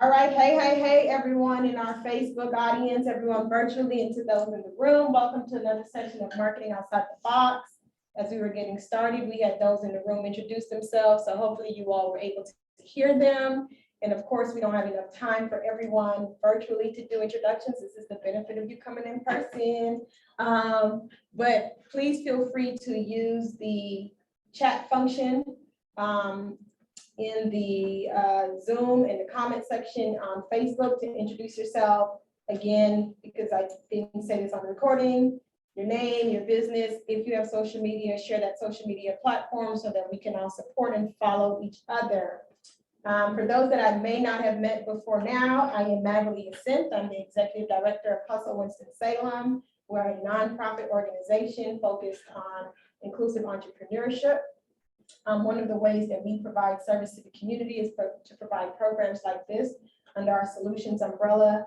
All right, hey, everyone in our Facebook audience, everyone virtually, and to those in the room, welcome to another session of Marketing Outside the Box. As we were getting started, we had those in the room introduce themselves, so hopefully you all were able to hear them. And of course, we don't have enough time for everyone virtually to do introductions. This is the benefit of you coming in person. But please feel free to use the chat function in the Zoom in the comment section on Facebook to introduce yourself. Again, because I didn't say this on the recording, your name, your business. If you have social media, share that social media platform so that we can all support and follow each other. For those that I may not have met before now, I am Magdalene Ascent. I'm the Executive Director of Hustle Winston-Salem. We're a nonprofit organization focused on inclusive entrepreneurship. One of the ways that we provide service to the community is to provide programs like this under our solutions umbrella.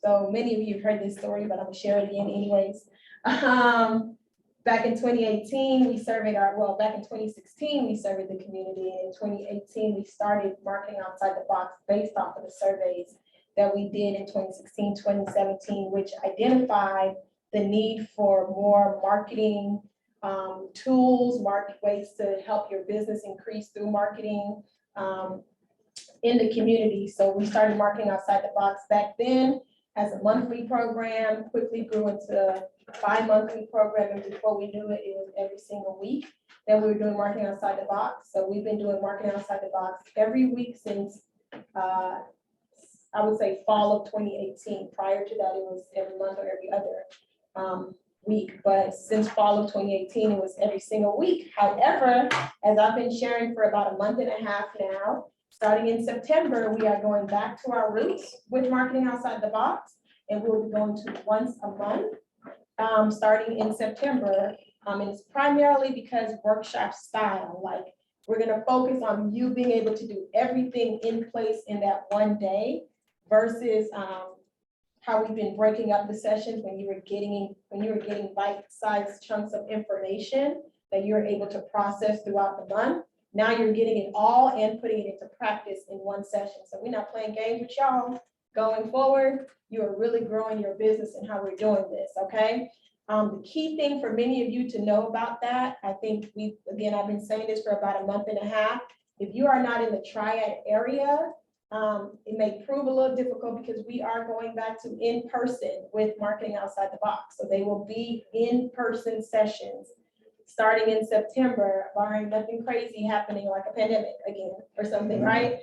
So many of you have heard this story, but I'm gonna share it again anyways. Back in 2018, we surveyed back in 2016, we surveyed the community. And in 2018, we started Marketing Outside the Box based off of the surveys that we did in 2016, 2017, which identified the need for more marketing tools, market ways to help your business increase through marketing in the community. So we started Marketing Outside the Box back then as a monthly program, quickly grew into a bi-monthly program, and before we knew it, it was every single week that we were doing Marketing Outside the Box. So we've been doing Marketing Outside the Box every week since I would say fall of 2018. Prior to that, it was every month or every other week, but since fall of 2018, it was every single week. However, as I've been sharing for about a month and a half now, starting in September, we are going back to our roots with Marketing Outside the Box, and we'll be going to once a month starting in September. And it's primarily because workshop style, like we're gonna focus on you being able to do everything in place in that one day versus how we've been breaking up the sessions when you were getting bite-sized chunks of information that you're able to process throughout the month. Now you're getting it all and putting it into practice in one session. So we're not playing games with y'all. Going forward, you are really growing your business and how we're doing this, okay? The key thing for many of you to know about that, I think I've been saying this for about a month and a half. If you are not in the Triad area, it may prove a little difficult because we are going back to in-person with Marketing Outside the Box. So they will be in-person sessions starting in September, barring nothing crazy happening like a pandemic again or something, right?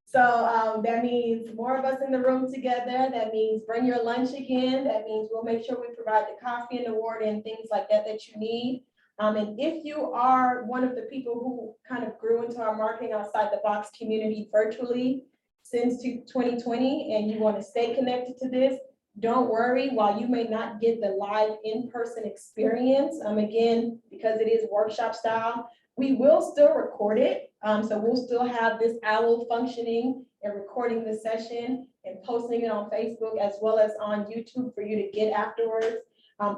So that means more of us in the room together. That means bring your lunch again. That means we'll make sure we provide the coffee and the water and things like that that you need. And if you are one of the people who kind of grew into our Marketing Outside the Box community virtually since 2020 and you want to stay connected to this, don't worry. While you may not get the live in-person experience, again, because it is workshop style, we will still record it. So we'll still have this owl functioning and recording the session and posting it on Facebook as well as on YouTube for you to get afterwards.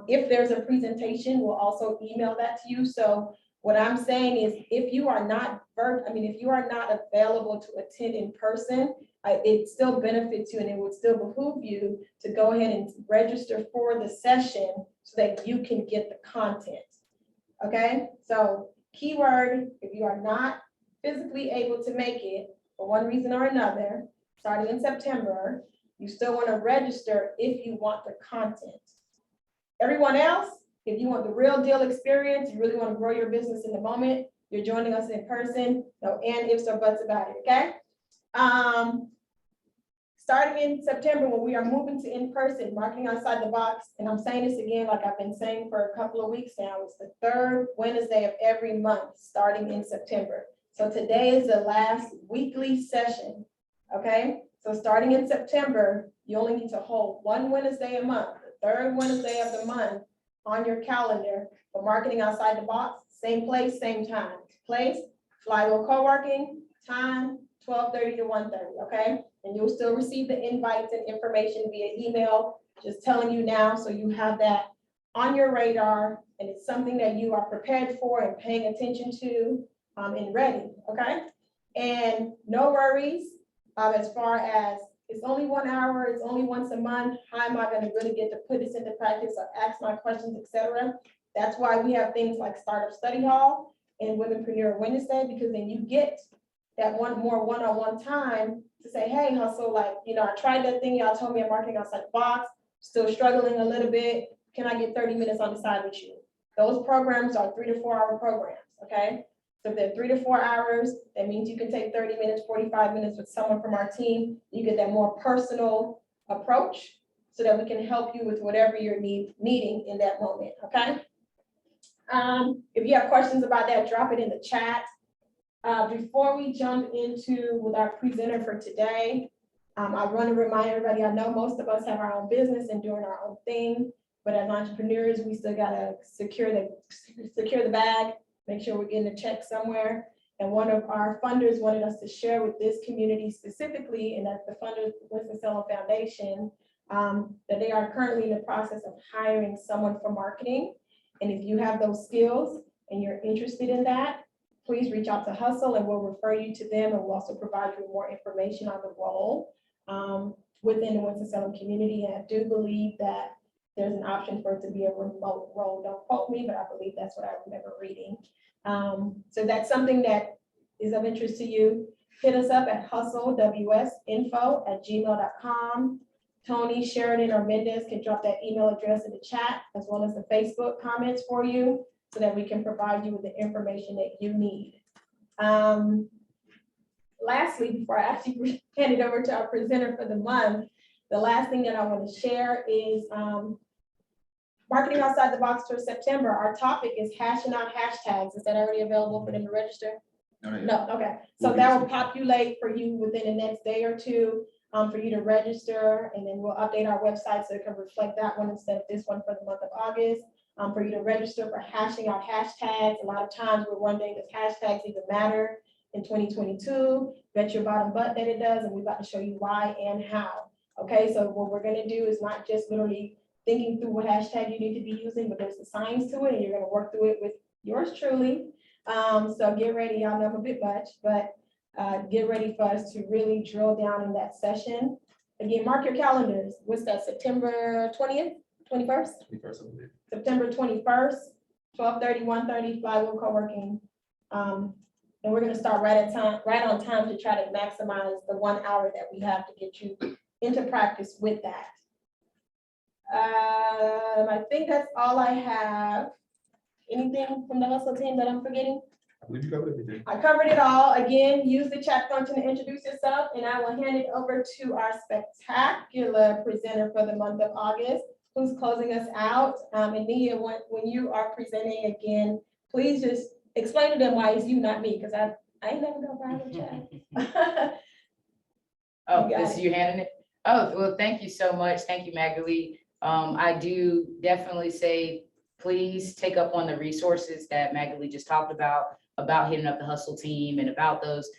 If there's a presentation, we'll also email that to you. So what I'm saying is if you are not available to attend in person, it still benefits you and it would still behoove you to go ahead and register for the session so that you can get the content. Okay, so keyword, if you are not physically able to make it for one reason or another, starting in September, you still want to register if you want the content. Everyone else, if you want the real deal experience, you really want to grow your business in the moment, you're joining us in person, no and ifs or buts about it, okay? Starting in September, when we are moving to in-person, Marketing Outside the Box, and I'm saying this again, like I've been saying for a couple of weeks now, it's the third Wednesday of every month, starting in September. So today is the last weekly session, okay? So starting in September, you only need to hold one Wednesday a month, the third Wednesday of the month on your calendar for Marketing Outside the Box, same place, same time. Place, Flywheel Co-working, time, 12:30 to 1:30, okay? And you'll still receive the invites and information via email, just telling you now so you have that on your radar and it's something that you are prepared for and paying attention to and ready, okay? And no worries, As far as it's only 1 hour, it's only once a month, how am I gonna really get to put this into practice or ask my questions, etc. That's why we have things like Startup Study Hall and Womenpreneur Wednesday, because then you get that more one-on-one time to say, hey, Hustle, like, I tried that thing y'all told me I'm marketing outside the box, still struggling a little bit. Can I get 30 minutes on the side with you? Those programs are 3 to 4 hour programs, okay? So if they're 3 to 4 hours, that means you can take 30 minutes, 45 minutes with someone from our team. You get that more personal approach so that we can help you with whatever you're needing in that moment, okay? If you have questions about that, drop it in the chat. Before we jump into with our presenter for today, I want to remind everybody, I know most of us have our own business and doing our own thing, but as entrepreneurs, we still gotta secure the bag, make sure we're getting a check somewhere. And one of our funders wanted us to share with this community specifically, and that's the funder, Winston-Salem Foundation, that they are currently in the process of hiring someone for marketing. And if you have those skills and you're interested in that, please reach out to Hustle and we'll refer you to them, and we'll also provide you with more information on the role within the Winston-Salem community. And I do believe that there's an option for it to be a remote role. Don't quote me, but I believe that's what I remember reading. So that's something that is of interest to you. Hit us up at hustlewsinfo@gmail.com. Tony, Sheridan, or Mendez can drop that email address in the chat, as well as the Facebook comments for you, so that we can provide you with the information that you need. Lastly, before I actually hand it over to our presenter for the month, the last thing that I want to share is marketing outside the box for September. Our topic is hashing out hashtags. Is that already available for them to register? No, okay. So that will populate for you within the next day or two for you to register, and then we'll update our website so it can reflect that one instead of this one for the month of August. For you to register for hashing out hashtags. A lot of times we're wondering, does hashtags even matter in 2022? Bet your bottom butt that it does, and we're about to show you why and how. Okay, so what we're gonna do is not just literally thinking through what hashtag you need to be using, but there's a science to it, and you're gonna work through it with yours truly. So get ready, y'all know I'm a bit much, but get ready for us to really drill down in that session. Again, mark your calendars. What's that, September 20th, 21st? 21st, I believe. September 21st, 12:30, 1:30, Flywheel Co-working. And we're gonna start right on time to try to maximize the 1 hour that we have to get you into practice with that. I think that's all I have. Anything from the Hustle team that I'm forgetting? I believe you covered everything. I covered it all. Again, use the chat function to introduce yourself, and I will hand it over to our spectacular presenter for the month of August, who's closing us out. And Nia, when you are presenting again, please just explain to them why it's you, not me, because I ain't never gonna find the chat. Oh, this is you handing it? Oh, well, thank you so much. Thank you, Magali. I do definitely say, please take up on the resources that Magali just talked about hitting up the Hustle team and about those,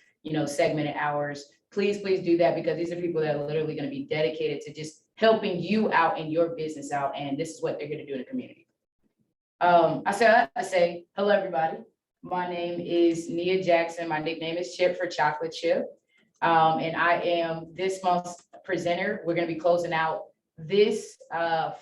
segmented hours. Please do that, because these are people that are literally going to be dedicated to just helping you out and your business out. And this is what they're going to do in the community. I say, hello, everybody. My name is Nia Jackson. My nickname is Chip for Chocolate Chip. And I am this month's presenter. We're going to be closing out this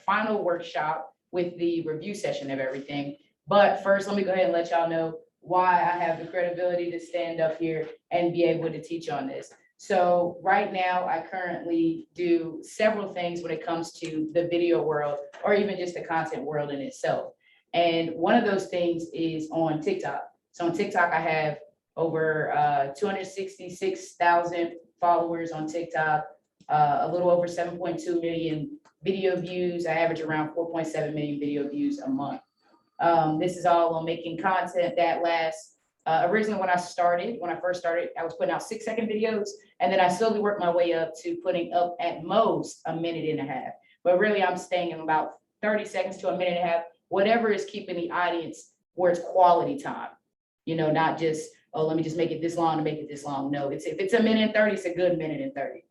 final workshop with the review session of everything. But first, let me go ahead and let y'all know why I have the credibility to stand up here and be able to teach on this. So right now, I currently do several things when it comes to the video world, or even just the content world in itself. And one of those things is on TikTok. So on TikTok, I have over 266,000 followers on TikTok, a little over 7.2 million video views. I average around 4.7 million video views a month. This is all on making content that lasts. Originally, when I first started, I was putting out 6-second videos, and then I slowly worked my way up to putting up at most a minute and a half. But really, I'm staying in about 30 seconds to a minute and a half, whatever is keeping the audience where it's quality time. Not just, oh, let me just make it this long to make it this long. No, if it's a minute and 30, it's a good minute and 30.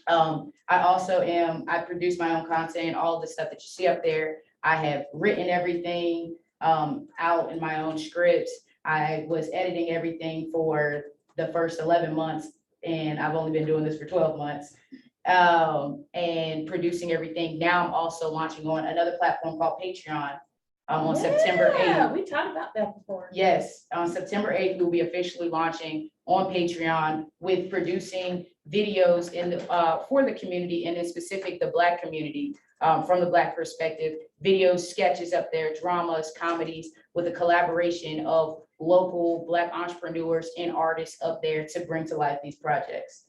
I produce my own content, all the stuff that you see up there. I have written everything out in my own scripts. I was editing everything for the first 11 months and I've only been doing this for 12 months. And producing everything. Now I'm also launching on another platform called Patreon on September 8th. Yeah, we talked about that before. Yes, on September 8th, we'll be officially launching on Patreon with producing videos in the for the community, and in specific the Black community, from the Black perspective, videos, sketches up there, dramas, comedies, with a collaboration of local Black entrepreneurs and artists up there to bring to life these projects.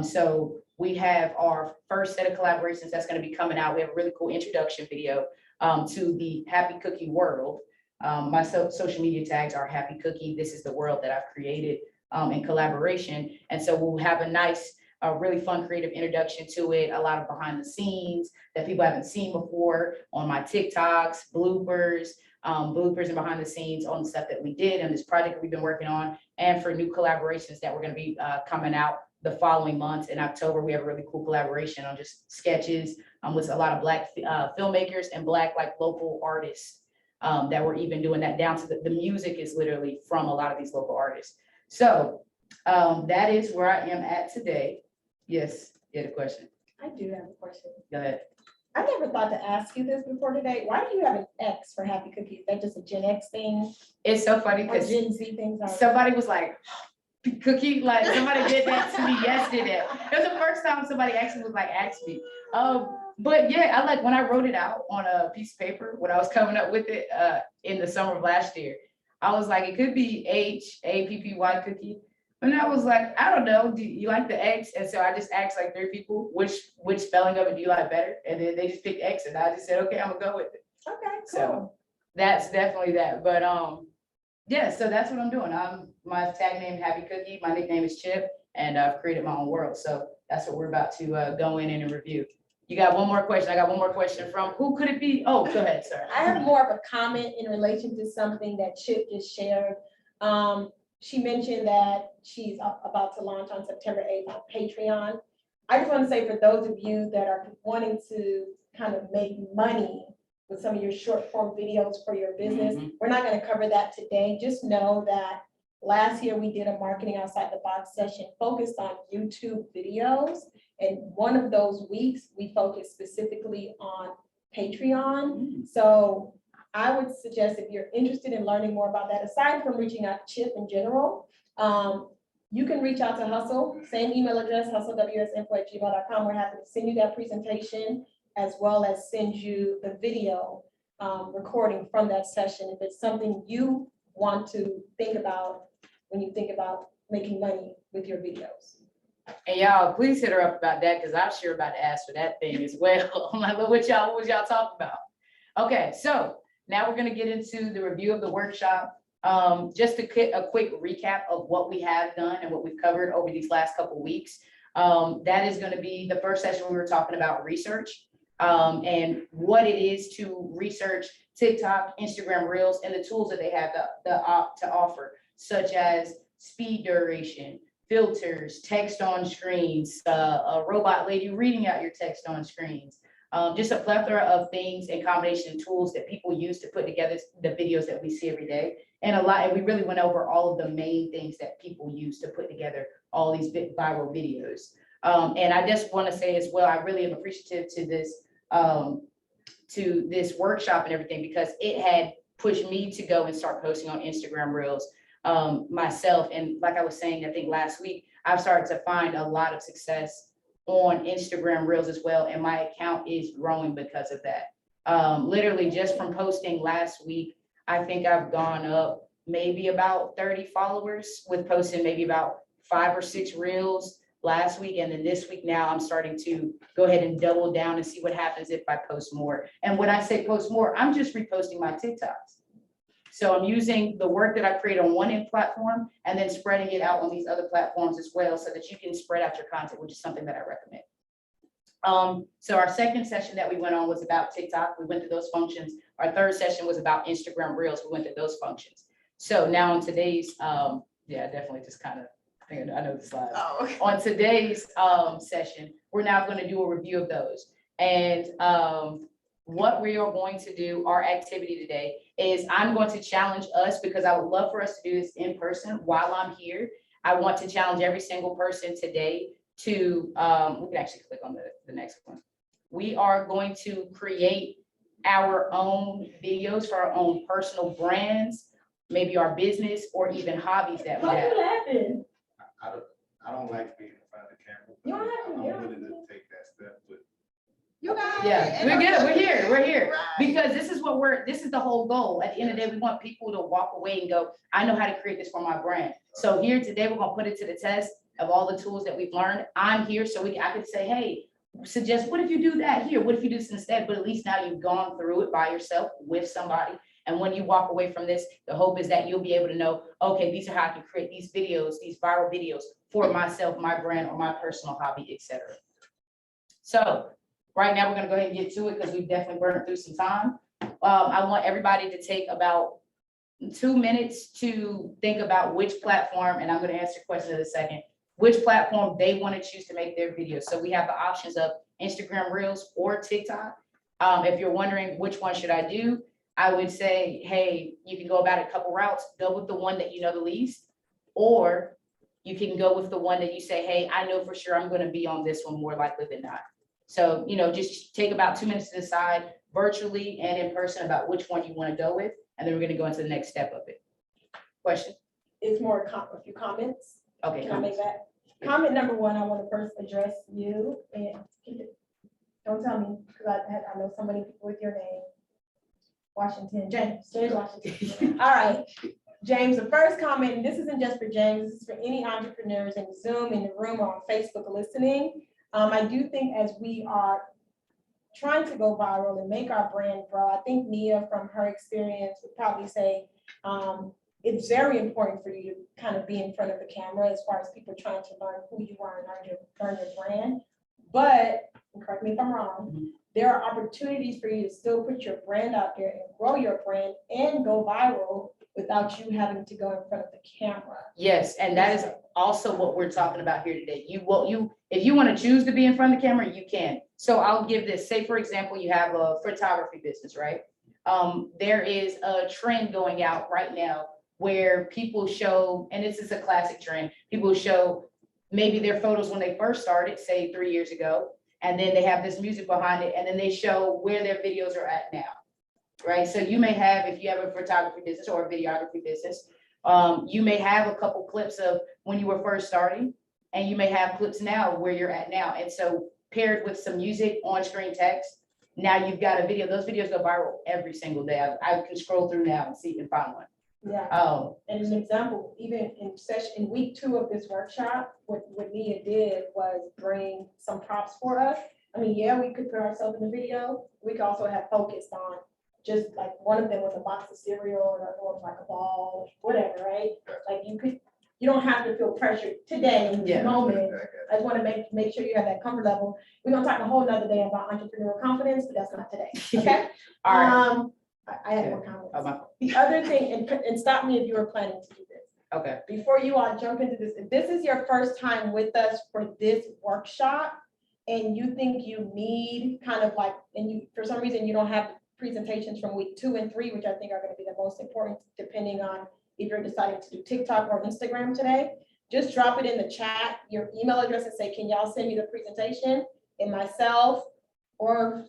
So we have our first set of collaborations that's going to be coming out. We have a really cool introduction video to the Happy Cookie world. My social media tags are Happy Cookie. This is the world that I've created in collaboration. And so we'll have a nice, really fun, creative introduction to it, a lot of behind the scenes that people haven't seen before on my TikToks, bloopers and behind the scenes on the stuff that we did and this project that we've been working on, and for new collaborations that we're going to be coming out the following months. In October, we have a really cool collaboration on just sketches with a lot of Black filmmakers and Black local artists that we're even doing that down to the music is literally from a lot of these local artists. So that is where I am at today. Yes, you had a question. I do have a question. Go ahead. I never thought to ask you this before today. Why do you have an X for Happy Cookie? Is that just a Gen X thing It's so funny or because Gen Z things? somebody was like, Cookie, like somebody did that to me yesterday. It was the first time somebody actually was like, asked me. But yeah, I when I wrote it out on a piece of paper when I was coming up with it in the summer of last year, I was like, it could be HAPPY Cookie. And I was like, I don't know, do you like the X? And so I just asked like 3 people, which spelling of it do you like better? And then they just picked X, and I just said, okay, I'm gonna go with it. Okay, cool. So that's definitely that. But yeah, so that's what I'm doing. My tag name Happy Cookie. My nickname is Chip, and I've created my own world. So that's what we're about to go in and review. You got one more question. I got one more question from who could it be? Oh, go ahead, sir. I have more of a comment in relation to something that Chip just shared. She mentioned that she's about to launch on September 8th on Patreon. I just want to say for those of you that are wanting to kind of make money with some of your short form videos for your business, we're not going to cover that today. Just know that last year we did a marketing outside the box session focused on YouTube videos. And one of those weeks we focused specifically on Patreon. So I would suggest if you're interested in learning more about that, aside from reaching out to Chip in general, you can reach out to Hustle, same email address, hustleWSinfo@gmail.com. We're happy to send you that presentation as well as send you the video recording from that session. If it's something you want to think about when you think about making money with your videos. And y'all, please hit her up about that, because I'm sure about to ask for that thing as well. I'm like, what y'all talking about? Okay, so now we're gonna get into the review of the workshop. Just a quick recap of what we have done and what we've covered over these last couple of weeks. That is gonna be the first session. We were talking about research and what it is to research TikTok, Instagram Reels, and the tools that they have to offer, such as speed duration, filters, text on screens, a robot lady reading out your text on screens, just a plethora of things and combination tools that people use to put together the videos that we see every day. And we really went over all of the main things that people use to put together all these viral videos. And I just want to say as well, I really am appreciative to this workshop and everything, because it had pushed me to go and start posting on Instagram Reels myself. And like I was saying, I think last week, I've started to find a lot of success on Instagram Reels as well. And my account is growing because of that. Literally just from posting last week, I think I've gone up maybe about 30 followers with posting maybe about 5 or 6 Reels last week. And then this week now I'm starting to go ahead and double down and see what happens if I post more. And when I say post more, I'm just reposting my TikToks. So I'm using the work that I create on one end platform and then spreading it out on these other platforms as well, so that you can spread out your content, which is something that I recommend. So our second session that we went on was about TikTok. We went through those functions. Our third session was about Instagram Reels. We went through those functions. So now on today's, definitely just kind of, I know the slides. Oh, okay. On today's session, we're now going to do a review of those. And what we are going to do, our activity today, is I'm going to challenge us, because I would love for us to do this in person while I'm here. I want to challenge every single person today to, we can actually click on the next one. We are going to create our own videos for our own personal brands, maybe our business or even hobbies that we Why are have. you laughing? I don't like being in front of the camera. You don't have to, I'm you don't willing have to take that step, but You guys. Yeah, we're good, we're here. Because this is this is the whole goal. At the end of the day, we want people to walk away and go, I know how to create this for my brand. So here today, we're gonna put it to the test of all the tools that we've learned. I'm here so I could say, hey, suggest, what if you do that here? What if you do this instead? But at least now you've gone through it by yourself with somebody. And when you walk away from this, the hope is that you'll be able to know, okay, these are how I can create these videos, these viral videos for myself, my brand, or my personal hobby, etc. So right now, we're gonna go ahead and get to it because we've definitely burned through some time. I want everybody to take about 2 minutes to think about which platform, and I'm gonna answer your question in a second, which platform they want to choose to make their videos. So we have the options of Instagram Reels or TikTok. If you're wondering which one should I do, I would say, hey, you can go about it a couple routes. Go with the one that you know the least, or you can go with the one that you say, hey, I know for sure I'm going to be on this one more likely than not. So, just take about 2 minutes to decide virtually and in person about which one you want to go with, and then we're going to go into the next step of it. Question? It's more a few comments. Okay. Can I make that? Comment number one, I want to first address you and don't tell me, because I know so many people with your name. James Washington. All right, James, the first comment, and this isn't just for James, this is for any entrepreneurs in Zoom, in the room, or on Facebook listening. I do think as we are trying to go viral and make our brand grow, I think Nia, from her experience, would probably say, it's very important for you to kind of be in front of the camera as far as people trying to learn who you are and learn your brand. But, and correct me if I'm wrong, there are opportunities for you to still put your brand out there and grow your brand and go viral without you having to go in front of the camera. Yes, and that is also what we're talking about here today. If you want to choose to be in front of the camera, you can. So I'll give this, say for example, you have a photography business, right? There is a trend going out right now where people show, and this is a classic trend, people show maybe their photos when they first started, say 3 years ago, and then they have this music behind it, and then they show where their videos are at now, right? So you may have, if you have a photography business or a videography business, you may have a couple clips of when you were first starting, and you may have clips now where you're at now. And so paired with some music, on-screen text, now you've got a video. Those videos go viral every single day. I can scroll through now and see if you can find one. Yeah. And as an example, even in week 2 of this workshop, what Nia did was bring some props for us. I mean, yeah, we could put ourselves in the video. We could also have focused on just like one of them was a box of cereal, and another one was like a ball, whatever, right? Like you don't have to feel pressured today in this moment. I just want to make sure you have that comfort level. We're gonna talk a whole nother day about entrepreneurial confidence, but that's not today. Okay. All right. I had more comments. The other thing, and stop me if you were planning to do this. Okay. Before you all jump into this, if this is your first time with us for this workshop, and you think you need kind of like, and you, for some reason, you don't have presentations from week 2 and 3, which I think are going to be the most important, depending on if you're deciding to do TikTok or Instagram today, just drop it in the chat, your email address, and say, can y'all send me the presentation? And myself or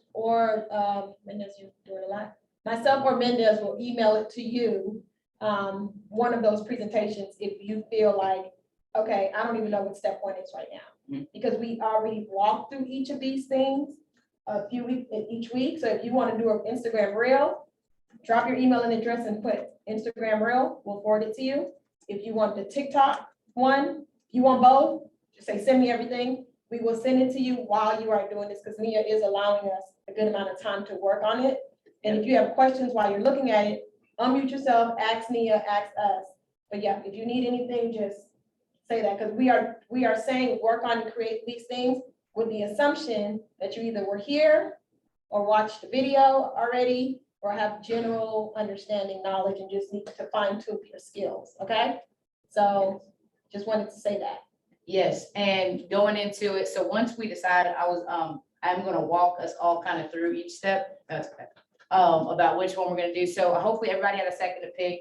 Mendez, you're doing a lot. Myself or Mendez will email it to you, one of those presentations, if you feel like, okay, I don't even know what step 1 is right now, because we already walked through each of these things a few weeks each week. So if you want to do an Instagram reel, drop your email and address and put Instagram reel, we'll forward it to you. If you want the TikTok one, you want both, just say, send me everything. We will send it to you while you are doing this, because Nia is allowing us a good amount of time to work on it. And if you have questions while you're looking at it, unmute yourself, ask Nia, ask us. But yeah, if you need anything, just say that, because we are saying work on and create these things with the assumption that you either were here or watched the video already or have general understanding, knowledge, and just need to fine tune your skills, okay? So just wanted to say that. Yes, and going into it, so once we decided, I'm gonna walk us all kind of through each step. That's okay. About which one we're gonna do. So hopefully everybody had a second to pick.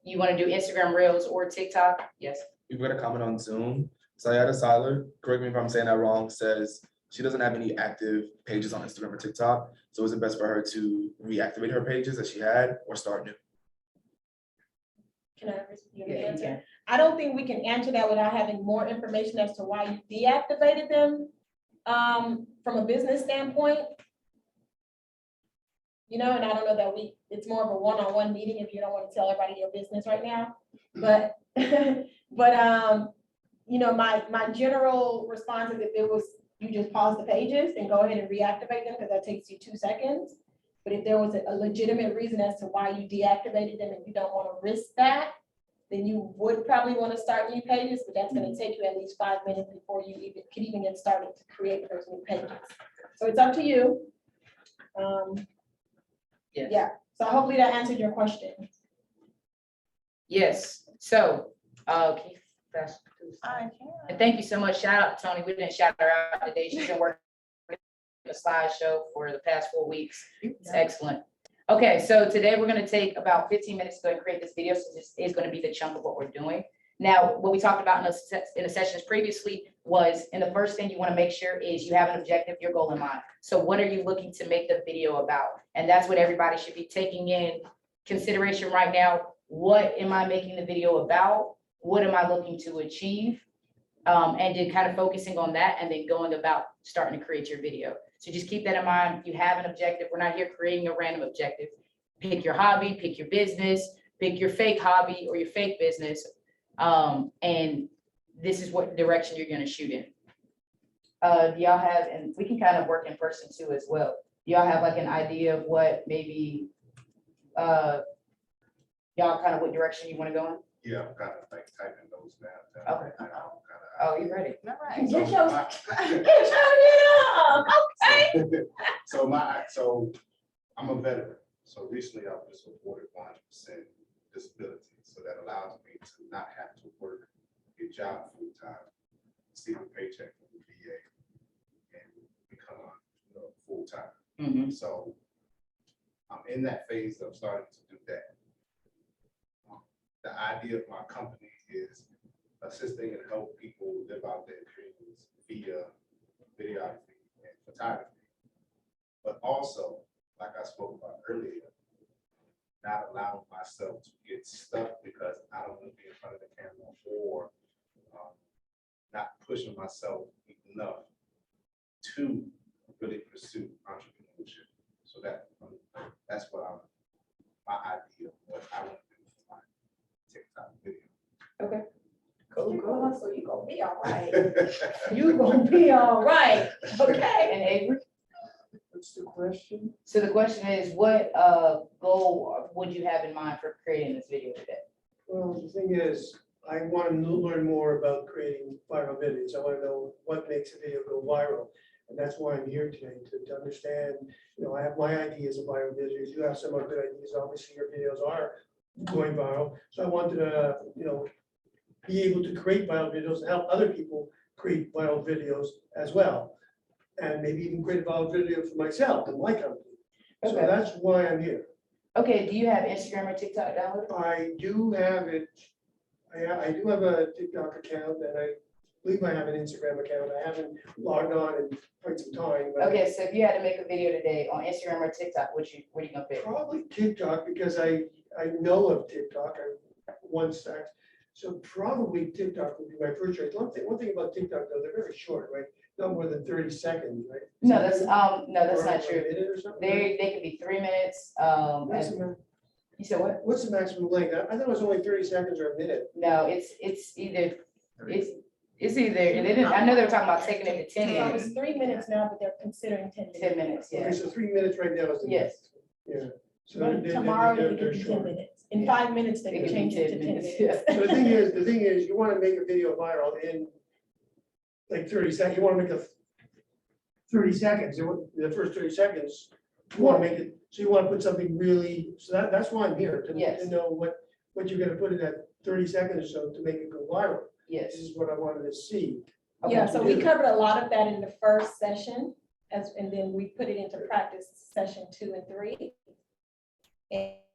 You wanna do Instagram Reels or TikTok? Yes. we've got a comment on Zoom. Sayada Siler, correct me if I'm saying that wrong, says she doesn't have any active pages on Instagram or TikTok. So is it best for her to reactivate her pages that she had or start new? Can I give you Yeah, an you answer? can. I don't think we can answer that without having more information as to why you deactivated them. From a business standpoint. And I don't know that it's more of a one-on-one meeting if you don't want to tell everybody your business right now. But, my general response is if it was, you just pause the pages and go ahead and reactivate them because that takes you 2 seconds. But if there was a legitimate reason as to why you deactivated them and you don't want to risk that, then you would probably want to start new pages, but that's going to take you at least 5 minutes before you could even get started to create those new pages. So it's up to you. Yes. Yeah, so hopefully that answered your question. Yes, so, can you fast? And thank you so much. Shout out to Tony. We didn't shout her out today. She's been working on the slideshow for the past 4 weeks. It's excellent. Okay, so today we're gonna take about 15 minutes to go and create this video. So this is gonna be the chunk of what we're doing. Now, what we talked about in the sessions previously was, and the first thing you wanna make sure is you have an objective, your goal in mind. So what are you looking to make the video about? And that's what everybody should be taking in consideration right now. What am I making the video about? What am I looking to achieve? And then kind of focusing on that and then going about starting to create your video. So just keep that in mind. If you have an objective, we're not here creating a random objective. Pick your hobby, pick your business, pick your fake hobby or your fake business. And this is what direction you're gonna shoot in. Do y'all have, and we can kind of work in person too as well. Do y'all have like an idea of what maybe, y'all kind of what direction you wanna go in? Yeah, I'm kind of like typing those down. Okay. Kind of- Oh, you ready? Get So your, my- get your, okay. So I'm a veteran. So recently I was awarded 100% disability. So that allows me to not have to work a job full time, receive a paycheck from the VA and become full time. Mhm. So I'm in that phase of starting to do that. The idea of my company is assisting and help people live out their dreams via videography and photography. But also, like I spoke about earlier, not allowing myself to get stuck because I don't want to be in front of the camera or not pushing myself enough to really pursue entrepreneurship. So that's what my idea of what I want to do for my TikTok video. Okay. Cool. So you gonna be all right. You gonna be all right, okay? And Avery? What's the question? So the question is, what goal would you have in mind for creating this video today? Well, the thing is, I want to learn more about creating viral videos. I want to know what makes a video go viral. And that's why I'm here today, to understand, I have my ideas of viral videos. You have some other good ideas. Obviously, your videos are going viral. So I wanted to, be able to create viral videos and help other people create viral videos as well. And maybe even create a viral video for myself and my company. So Okay. that's why I'm here. Okay, do you have Instagram or TikTok downloaded? I do have it. I do have a TikTok account and I believe I have an Instagram account. I haven't logged on in quite some time. But Okay, so if you had to make a video today on Instagram or TikTok, what are you gonna pick? probably TikTok because I know of TikTok. I once act. So probably TikTok would be my first choice. One thing about TikTok though, they're very short, right? Not more than 30 seconds, right? No, that's not Or true. a minute or something? They could be 3 minutes. What's And the you said what? what's the maximum length? I thought it was only 30 seconds or a minute. No, it's either, they didn't, I know they were talking about taking it to 10 So minutes. it's 3 minutes now, but they're considering 10 minutes. 10 minutes, Okay, yeah. so 3 minutes right now is the. Yes. Yeah. So But they- tomorrow they're- it they're could be 10 short. minutes. In 5 minutes, they It can could change be it to 10 minutes. minutes. So the thing is, you want to make a video viral in like 30 seconds. You want to make a 30 seconds. The first 30 seconds, you want to make it. So you want to put something really. So that's why I'm here Yes. to know what you're going to put in that 30 seconds or so to make it go viral. Yes. This is what I wanted to see. Yeah, Okay. so we covered a lot of that in the first session, and then we put it into practice session 2 and 3.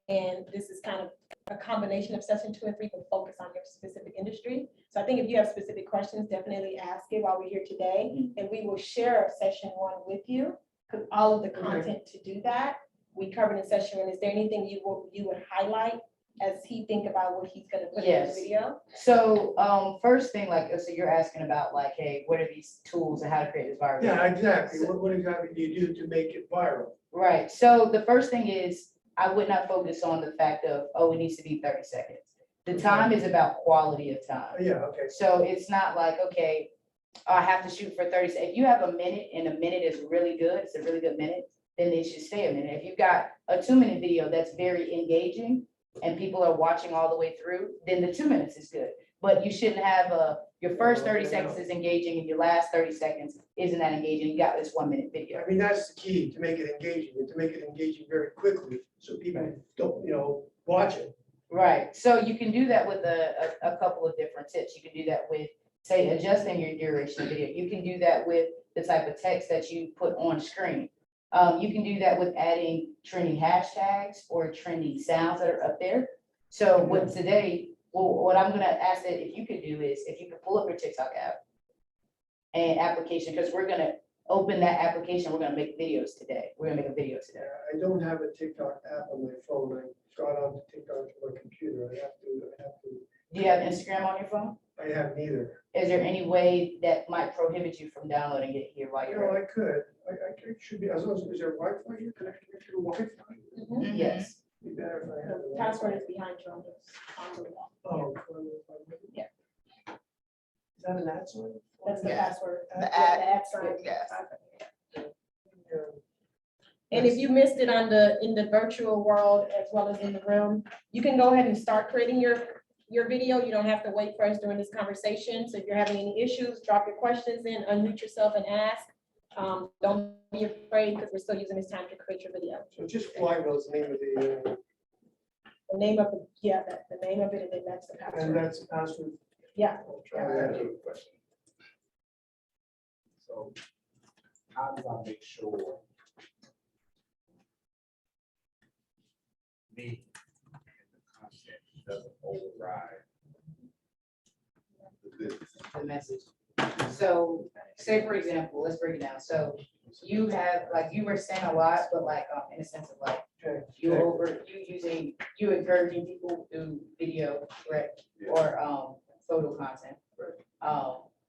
And this is kind of a combination of session 2 and 3, but focus on your specific industry. So I think if you have specific questions, definitely ask it while we're here today. And we will share session 1 with you, because all of the content to do that, we covered in session 1. Is there anything you would highlight as he think about what he's gonna put in Yes. his video? So, first thing, like, so you're asking about like, hey, what are these tools and how to create this viral video? Yeah, exactly. What exactly do you do to make it viral? Right, so the first thing is, I would not focus on the fact of, oh, it needs to be 30 seconds. The time is about quality of time. Yeah, okay. So it's not like, okay, I have to shoot for 30 seconds. If you have a minute and a minute is really good, it's a really good minute, then it should stay a minute. If you've got a 2-minute video that's very engaging and people are watching all the way through, then the 2 minutes is good. But you shouldn't have your first 30 seconds is engaging and your last 30 seconds isn't that engaging. You got this 1-minute video. I mean, that's the key, to make it engaging, and to make it engaging very quickly, so people don't, watch it. Right, so you can do that with a couple of different tips. You can do that with, say, adjusting your duration of video. You can do that with the type of text that you put on screen. You can do that with adding trending hashtags or trending sounds that are up there. So with today, what I'm gonna ask that if you could do is, if you could pull up your TikTok app and application, because we're gonna open that application, we're gonna make videos today. We're gonna make a video today. I don't have a TikTok app on my phone, I got on TikTok on my computer, I have to, Do you have Instagram on your phone? I have neither. Is there any way that might prohibit you from downloading it here while you're? I could, I should be, as long as, is there Wi-Fi here, can I connect to the Wi-Fi? Mhm. Yes. Be better if I had. The password is behind you on the wall. Oh. Yeah. Is that an ad sign? That's the Yeah. password. The Yeah, ad, the ad sign. yes. Yeah. And if you missed it in the virtual world as well as in the room, you can go ahead and start creating your video. You don't have to wait for us during this conversation. So if you're having any issues, drop your questions in, unmute yourself and ask. Don't be afraid, because we're still using this time to create your video. So just Flywheel is the name of the, The name of the, yeah, the name of it, and then that's the and password. that's the password. Yeah. I'll I try have that. a question. So how do I make sure me and the content doesn't override the business? The message. So say, for example, let's break it down. So you have, like, you were saying a lot, but like, in a sense of like, Okay. you encouraging people through video, correct? Yeah. Or, photo content.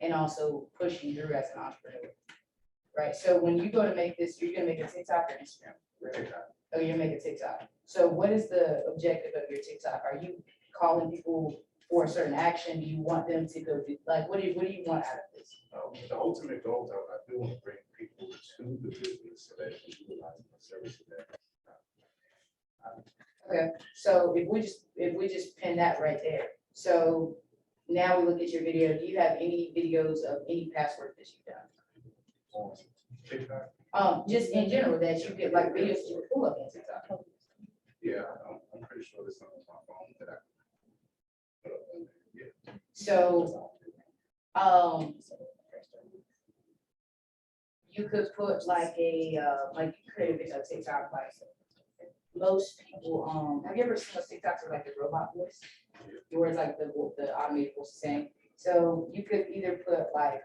And also pushing through as an entrepreneur. Right, so when you go to make this, you're gonna make a TikTok or Instagram? TikTok. Oh, you're gonna make a TikTok. So what is the objective of your TikTok? Are you calling people for a certain action? Do you want them to go do, like, what do you want out of this? The ultimate goal, I do want to bring people to the business so that they can utilize the services that. Okay, so if we just pin that right there. So now we look at your video. Do you have any videos of any past work that you've done? On TikTok. Just in general, that you get like videos that you would pull up on TikTok. Yeah, I'm pretty sure there's something on my phone that I can put up on there. Yeah. So, you could put like like create a video on TikTok, like most people, have you ever seen those TikToks with like the robot voice? Where it's like the automated voice saying, so you could either put like,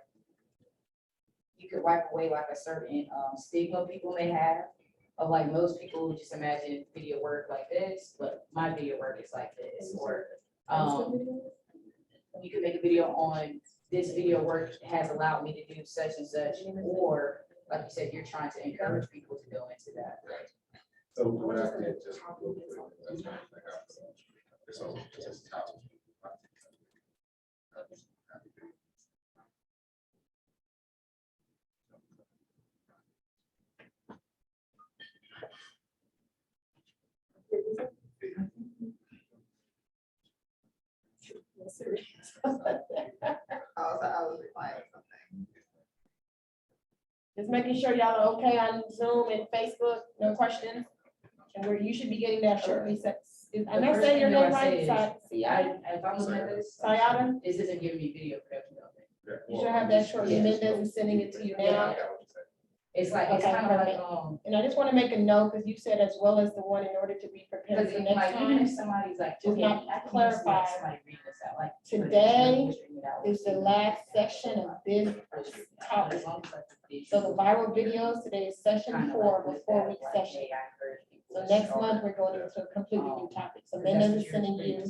you could wipe away like a certain stigma people may have of like most people just imagine video work like this, but my video work is like this, or you could make a video on this video work has allowed me to do such and such, or like you said, you're trying to encourage people to go into that. So what I did just real quick, that's one thing I put on. So just top. I was replying something. Just making sure y'all are okay on Zoom and Facebook, no questions. And you should be getting that shortly. Am I saying your name right? If I'm looking at this, Sayada? this isn't giving me video production. You should have that shortly. Mendez is sending it to you now. It's like, it's Okay, kind of like, perfect. And I just want to make a note, because you said as well as the one in order to be prepared because for like, next even if time. somebody's like, Just okay, not I can clarify. somebody read this out, like. Today is the last section of this topic. So the viral videos, today is session 4 of a 4-week session. So next month, we're going into a completely new topic. So Linda is sending you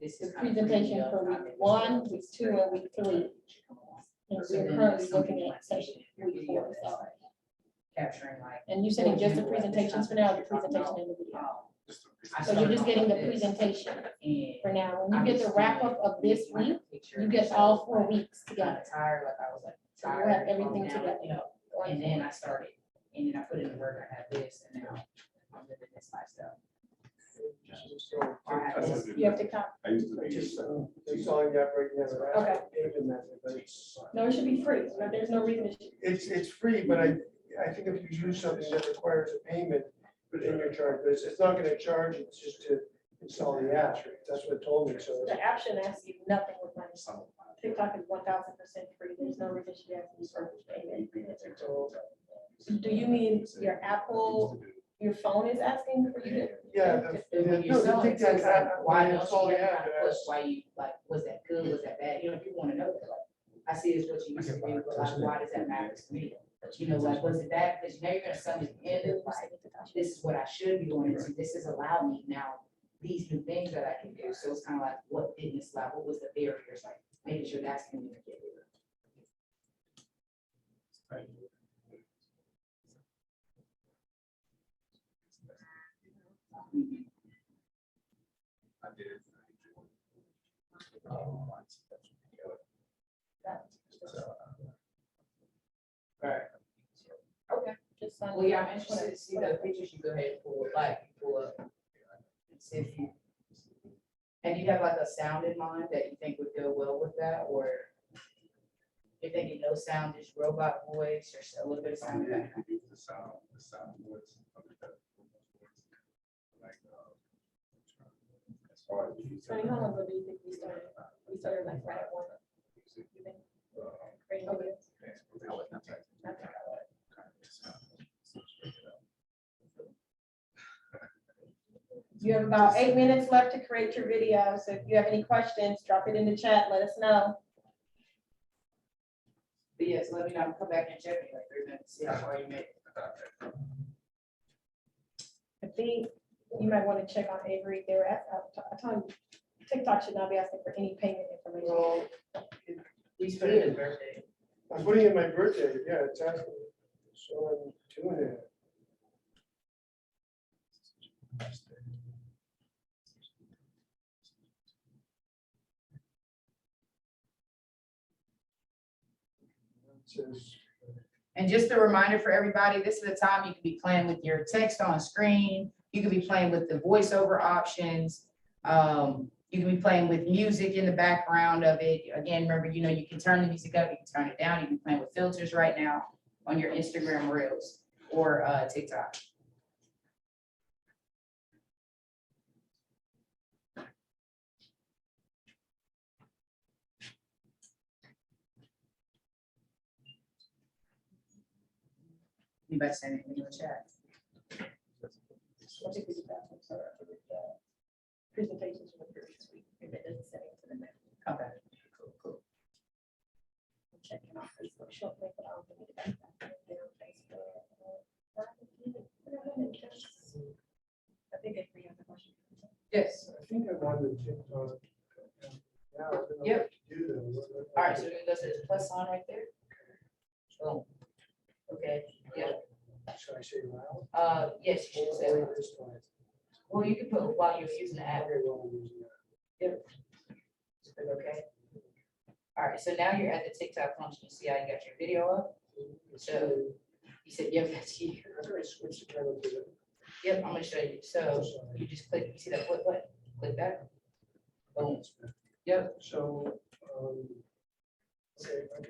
the presentation for week 1, week 2, and week 3. And we're currently looking at session week 4, so. Capturing like. And you sending just the presentations for now, or the presentation in the video? So you're just getting the presentation for now. When you get the wrap up of this week, you get all 4 weeks together. Tired, like I was like. So you'll have everything together. And then I started, and then I put in the work, I had this, and now I'm living this lifestyle. You have to count. I used to be. Just installing that right now. Okay. Payment method, but it's, No, it should be free. No, there's no reason it should. it's free, but I think if you use something that requires a payment within your charge, but it's not gonna charge, it's just to install the app. That's what it told me, so. The app shouldn't ask you nothing with money. TikTok is 1000% free. There's no reason you have to use for payment. Do you mean your Apple, your phone is asking for you to? Yeah. When the- you're selling, TikTok it's app, like, why when don't install you the have app, to it push, asks- why you, like, was that good, was that bad, if you wanna know, that, like, I see this what you used to do, but like, why does that matter to me? Like, was it bad, because now you're gonna sell me the end of, like, this is what I should be going into, this has allowed me now, these new things that I can do, so it's kind of like, what didn't this allow, what was the barriers, like, making sure that's communicated. I did. Just sign Well, yeah, up. I'm interested to see the pictures, you go ahead and pull it, like, pull up. And see if you, and you have like a sound in mind that you think would go well with that, or you're thinking no sound, just robot voice, or a little bit of sound in that? The sound voice. Like, as far as. Sonny, how long ago do you think we started? We started like right at 1. You think? Creating videos? Okay. You have about 8 minutes left to create your video. So if you have any questions, drop it in the chat. Let us know. But yes, let me know, come back and check me like 3 minutes, see how far you made. I think you might want to check on Avery. They were I told you, TikTok should not be asking for any payment information. Well, Please put it in birthday. I'm putting in my birthday, yeah, it's asking, so I'm doing it. It says, And just a reminder for everybody, this is the time you can be playing with your text on screen. You can be playing with the voiceover options. You can be playing with music in the background of it. Again, remember, you can turn the music up, you can turn it down. You can be playing with filters right now on your Instagram Reels or TikTok. Anybody saying anything in the chat? I think we did that one, sorry, for the presentations from the previous week. If it doesn't send it to the next. Okay, cool. I'm checking off Facebook shortly, but I don't think it's on Facebook. I think it's free on the question. Yes. I think I wanted to TikTok. Yeah, I don't know Yep. what to do though. All right, so we're gonna go to this plus sign right there. Boom. Okay, yeah. Should I say loud? Yes, you should say Or that. this one? Well, you can put while you're using the app. Okay, well, I'm using that. Okay. All right, so now you're at the TikTok function. You see how you got your video up? So you said, yep, that's you. I'm gonna switch the camera to the. Yep, I'm gonna show you. So you just click, you see that flip button? Click that. Boom. Yep. So, okay, I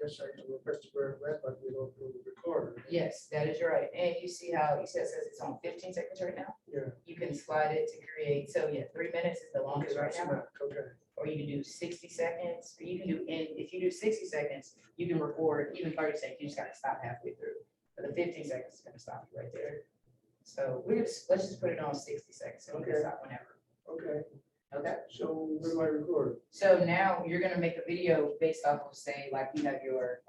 guess I can request to wear a red button, you know, for the recorder. Yes, that is right. And you see how you said it says it's on 15 seconds right now? Yeah. You can slide it to create. So yeah, 3 minutes is the longest right now. Okay. Or you can do 60 seconds, or you can do, and if you do 60 seconds, you can record even 30 seconds, you just gotta stop halfway through. But the 15 seconds is gonna stop you right there. So let's just put it on 60 seconds, and we can Okay. stop whenever. Okay, Okay. so where do I record? So now you're gonna make a video based off of, say, like you have your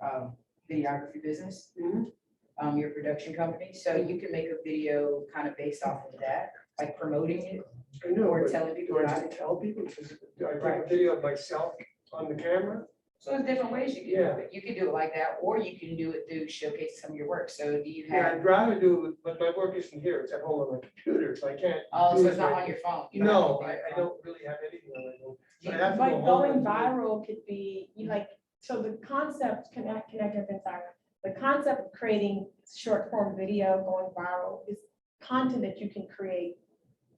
videography business, your production company. So you can make a video kind of based off of that, like promoting it I know, or but telling people do I about have to it. tell people? Because I take a Right. video of myself on the camera? So there's different ways you can Yeah. do it. You can do it like that, or you can do it through showcase some of your work. So do you Yeah, have, I'd rather do it, but my work isn't here, it's at home on my computer, so I can't. oh, do so it it's not right- on your phone? You don't have No, anything on I your phone? don't really have anything on my phone. You- But I have to But go home going and do it. viral could be, you like, so the concept, connect up inside. The concept of creating short form video going viral is content that you can create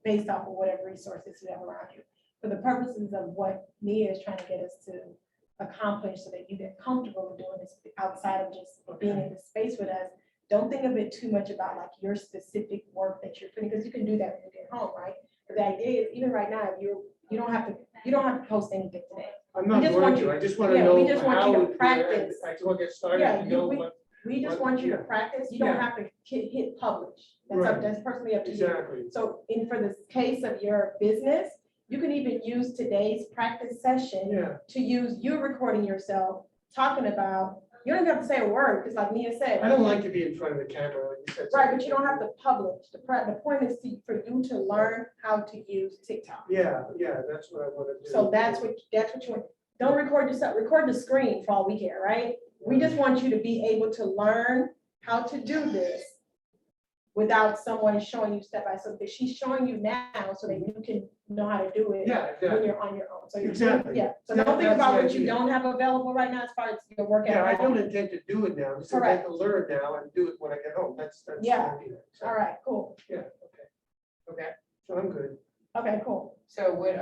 based off of whatever resources you have around you. For the purposes of what Nia is trying to get us to accomplish so that you get comfortable with doing this outside of just being in the space with us. Don't think of it too much about like your specific work that you're putting, because you can do that when you get home, right? But the idea is, even right now, you don't have to post anything today. I'm not just going want to, you- I just want to yeah, know we just want you how to it- practice. I just want to get started Yeah, and know we what, We just What- want you to yeah. practice. You don't Yeah. have to hit publish. Right. That's personally up to you. exactly. So for the case of your business, you can even use today's practice session Yeah, to use you recording yourself, talking about, you don't even have to say a word, because like Mia said. I don't like to be in front of the camera, like you said. Right, but you don't have to publish. The point is for you to learn how to use TikTok. Yeah, that's what I want to do. So that's what you want. Don't record yourself, record the screen for all we care, right? We just want you to be able to learn how to do this without someone showing you step by step. But she's showing you now so that you can know how to do it Yeah, when exactly. you're on your own. So you're, Exactly. yeah. So That- don't think that's about the what you idea. don't have available right now as far as your work Yeah, I at home. don't intend to do it now, just Correct. intend to learn now and do it when I get home. That's the Yeah. idea. So, All right, cool. Yeah, okay. Okay. So I'm good. Okay, cool. So what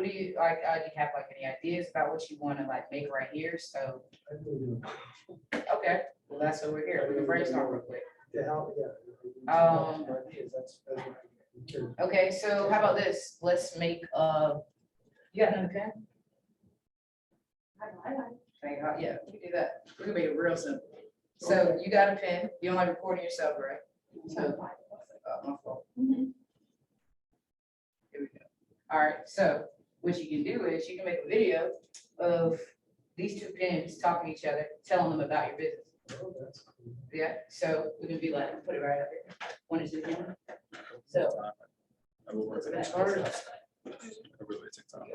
do you, like, do you have like any ideas about what you want to like make right here? So, I really do. okay, well, that's what we're here. We can brainstorm real quick. The hell, yeah. Ideas, that's what I'm here. Okay, so how about this? Let's make, you got another pen? Okay, yeah, we can do that. We can make it real simple. So you got a pen, you don't like recording yourself, right? So, my fault. Mhm. Here we go. All right, so what you can do is you can make a video of these two pens talking to each other, telling them about your business. Oh, that's cool. Yeah, so we can be like, put it right up here. One is the camera. So. I will work It's it. hard. I will work TikTok.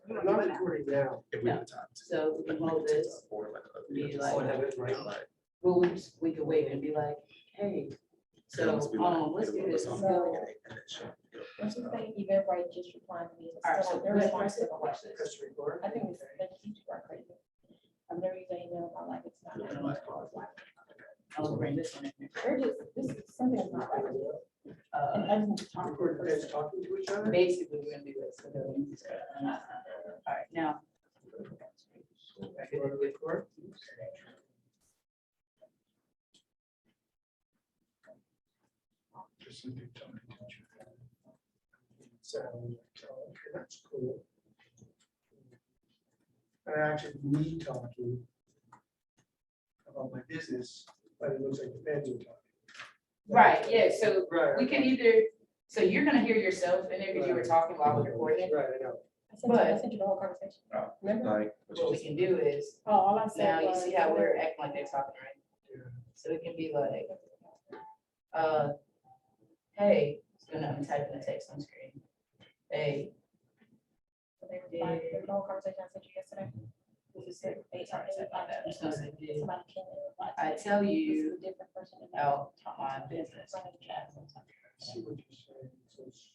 I'm not recording now. If we have time. to. So we can hold this, Or like a be video, like- just have it right. like, well, we could wait and be like, hey, so, it'll almost be like, let's it'll do this. almost So- be like, and then show, you know, I just think Eventbrite just replying to me. It's All right, still so on their let's response to the watch question. this. Press record. I think it's, they keep you crazy. I've never used an email in my life. It's not. Yeah, like- I will bring this one in here. They're just, this is something is not right. And I just need to talk to Record the the guys person. talking to each other? Basically, we're gonna do this. So then we just- All right, now. You wanna record? Sound, okay, that's cool. And actually, me talking about my business, but it looks like the fans are talking. Right, yeah, so Right. we can either, so you're gonna hear yourself in there because you were talking while I was recording it. Right, I know. I sent you the whole conversation. Oh. Remember? like, What we can do is, Oh, all I said now you was. see how we're acting like they're talking, right? Yeah. So it can be like, hey, it's gonna untype in the text on screen. Hey, They replied to the whole conversation I sent you yesterday. this is it. Sorry, about that. I'm just gonna say, did Somebody came in and replied to I me. tell This you is a different person than about that. my business. Running the chat. See what you're saying. So it's-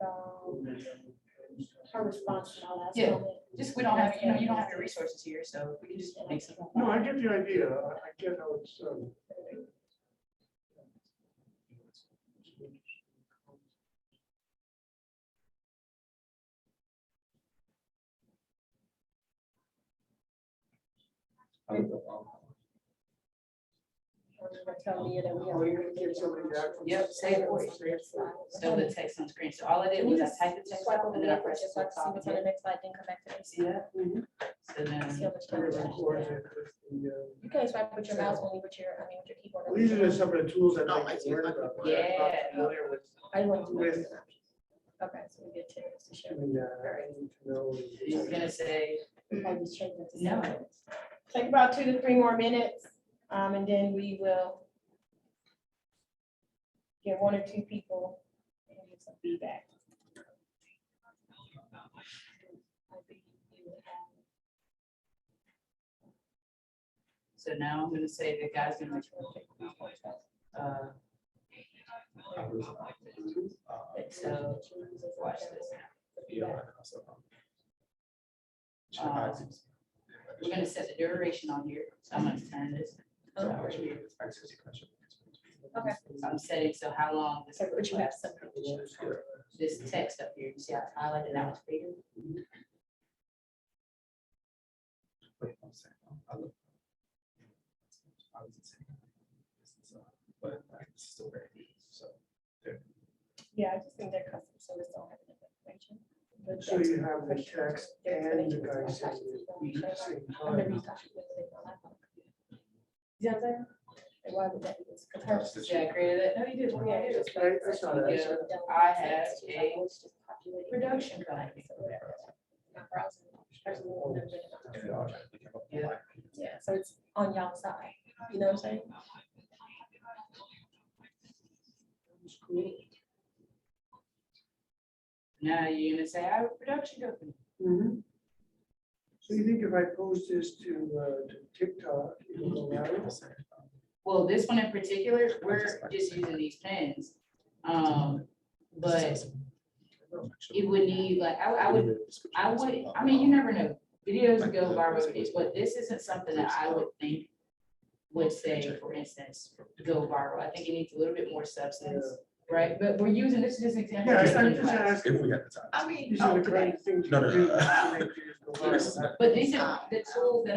So her response to my last Yeah. comment. Just, we don't have, you know, you don't have the resources here, so we can just make some. No, I get the idea. I get how it's, I'm just gonna tell Leah that we have. Oh, you're gonna give somebody back from- Yep, say it for you. Still the text on screen. So all I did Can you was I just typed the text swipe over and then I there, pressed just the like see top. what's on the next slide, then come back to this. See that? Mhm. So So then, See how much time it is. Record it with the, You can't swipe with your mouse only with your, I mean, with your keyboard. well, these are just some of the tools that No, I I can see. learn about. but I'm not Yeah. familiar with I want to. With- Okay, so we get 10 minutes to share. doing that. I need to know. I was gonna say, I just changed it to No. 7 minutes. Take about 2 to 3 more minutes, and then we will get 1 or 2 people and give some feedback. so now I'm gonna say the guy's gonna, so watch this. We're gonna set the duration on here, so I'm gonna turn this. Okay. I'm setting, so how long this, So would you have some? this text up here, you see how it's highlighted, now it's bigger? But it's still very deep, so. Yeah, I just think their customer service don't have enough information. But So that's you have the question. text Their and the explanation guy is saying attached to it the at the same I'm gonna time. retouch it with it on my laptop. You know what I'm saying? And why would that be? Because her. Yeah, I created it, no, you did, Yeah, it was Right, that's not it. Yeah, I have a production company. Yeah, so it's on y'all side, you know what I'm saying? Now you're gonna say, I have a production company. Mhm. So you think if I post this to TikTok, it'll go viral? Well, this one in particular, we're just using these pens. But it would need, like, I mean, you never know. Videos go viral, but this isn't something that I would think would say, for instance, go viral. I think it needs a little bit more substance, right? But we're using, this is just an example. Yeah, of I'm using just like- asking. If we had the time. I mean, These are the okay. kind of things you No, no, do no. to make videos go viral. But these are the tools that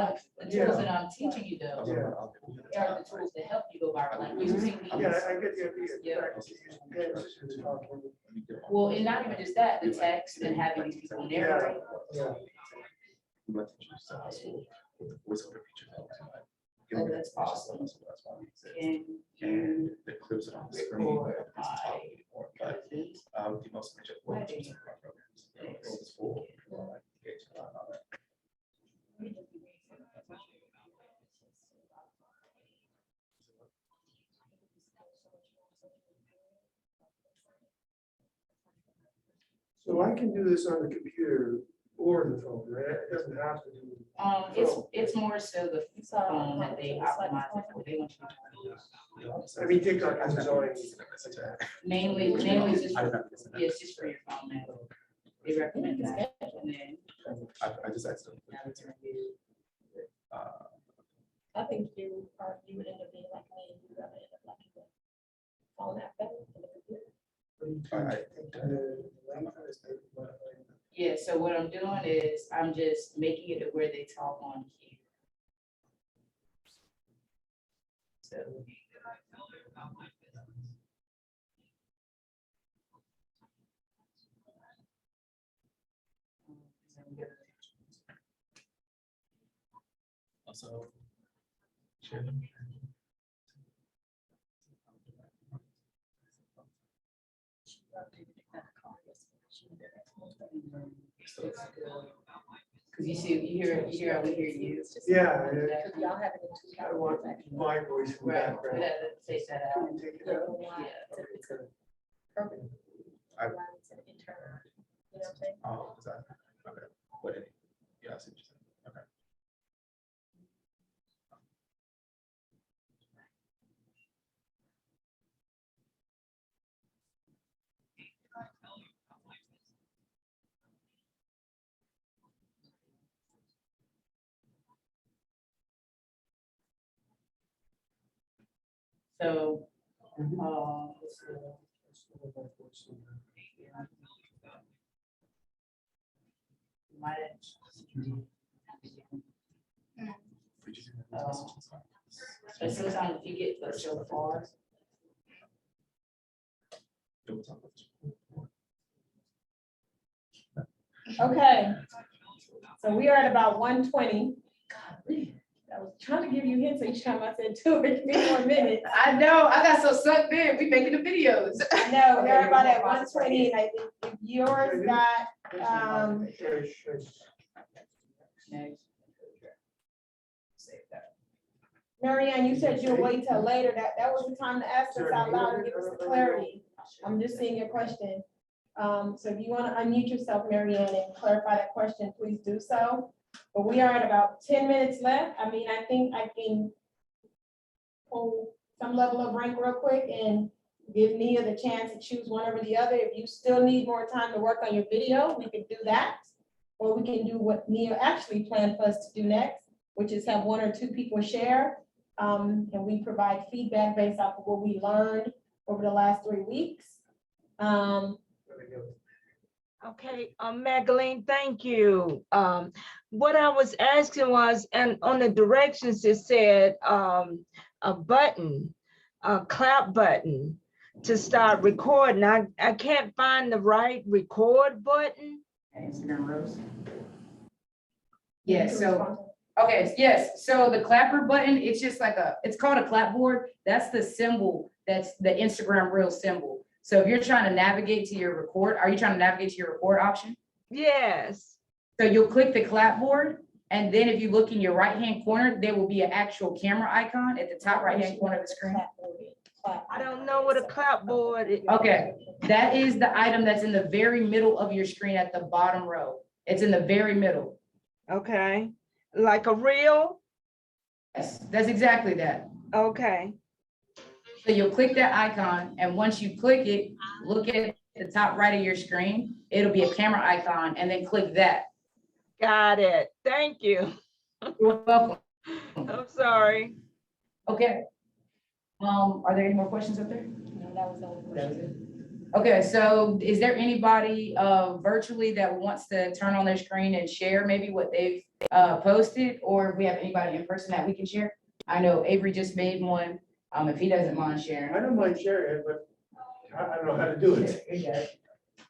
I'm teaching you though, Yeah. are the tools to help you go viral, like using these. Yeah, I get the idea. Yeah. Practice using pens and talking. Well, and not even just that, the text and having these people narrate. Yeah. Oh, that's awesome. Can And the clips are on the screen. record It's talking more, but, my the most major features of our programs. It's full, like, engagement and all that. So I can do this on the computer or the phone, right? It doesn't have to do. It's more so the phone that they optimize it for. They want you to. I mean, TikTok is designed. Mainly just, I for- don't know. yeah, it's just for your phone now. They recommend that, and then. I just asked them. now it's reviewed. I think you would end up being like me, you would end up like the phone app better than the computer. Yeah, so what I'm doing is I'm just making it to where they talk on cue. So. Also. share them. Cause you see, you hear, I would hear you. Yeah, Because y'all have it in two I want categories, actually. my voice in the Right, background. yeah, take that out. Can you take it out? Yeah. It's a perfect. I- It's an internal, you know what I'm saying? Oh, is that, okay, what, yeah, I see what you're saying, okay. So, might. But sometimes if you get like so far, Okay, So we are at about 1:20. I was trying to give you hints each time I said 2 or 3 more minutes. I know, I got so sucked in, we making the videos. I know, we're about at 1:20, and I think if yours got, Next. Save that. Marianne, you said you'll wait till later. That was the time to ask us out loud and give us the clarity. I'm just seeing your question. So if you want to unmute yourself, Marianne, and clarify that question, please do so. But we are at about 10 minutes left. I mean, I think I can pull some level of rank real quick and give Nia the chance to choose one over the other. If you still need more time to work on your video, we could do that. Or we can do what Nia actually planned for us to do next, which is have 1 or 2 people share. And we provide feedback based off of what we learned over the last 3 weeks. Okay, Magdalene, thank you. What I was asking was, and on the directions, it said a button, a clap button to start recording. I can't find the right record button. Instagram Reels. Yeah, so, okay, yes, so the clapper button, it's just like it's called a clapboard. That's the symbol, that's the Instagram Reel symbol. So if you're trying to navigate to your record, are you trying to navigate to your record option? Yes. So you'll click the clapboard, and then if you look in your right-hand corner, there will be an actual camera icon at the top right-hand corner of the screen. I don't know what a clapboard is. Okay, that is the item that's in the very middle of your screen at the bottom row. It's in the very middle. Okay, like a reel? Yes, that's exactly that. Okay, So you'll click that icon, and once you click it, look at the top right of your screen. It'll be a camera icon, and then click that. got it. Thank you. You're welcome. I'm sorry. Okay. Are there any more questions up there? No, that was the only question. Okay, so is there anybody virtually that wants to turn on their screen and share maybe what they've posted, or if we have anybody in person that we can share? I know Avery just made one, if he doesn't mind sharing. I don't mind sharing it, but I don't know how to do it. Okay.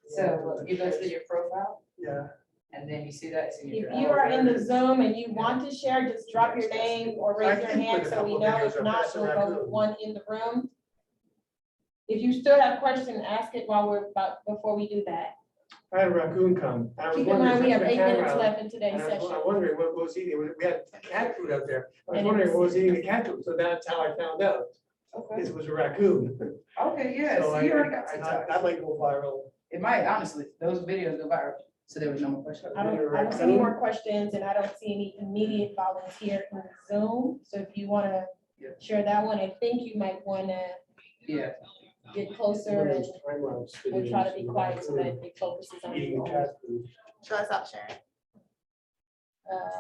So you go to your profile, Yeah. and then you see that. it's in your If you are in the Zoom and you want to share, just drop your name or raise your hand so we know. If not, we'll go with one in the room. If you still have questions, ask it while before we do that. I had a raccoon come. I was Keep in wondering mind, we have if the 8 camera minutes out, left in and today's I was session. wondering what was eating. We had cat food out there. I was And wondering it's- what was eating the cat food. So that's how I found out. Okay. It was a raccoon. Okay, yeah, So so I you already got thought TikTok. that might go viral. It might, honestly, those videos go viral. So there was no more questions. I don't see any more questions, and I don't see any immediate volunteer in Zoom. So if you want to share that one, I think you might want to Yeah. get closer and we'll try to be quiet so that it focuses on Eating you. the cat food. Should I stop sharing?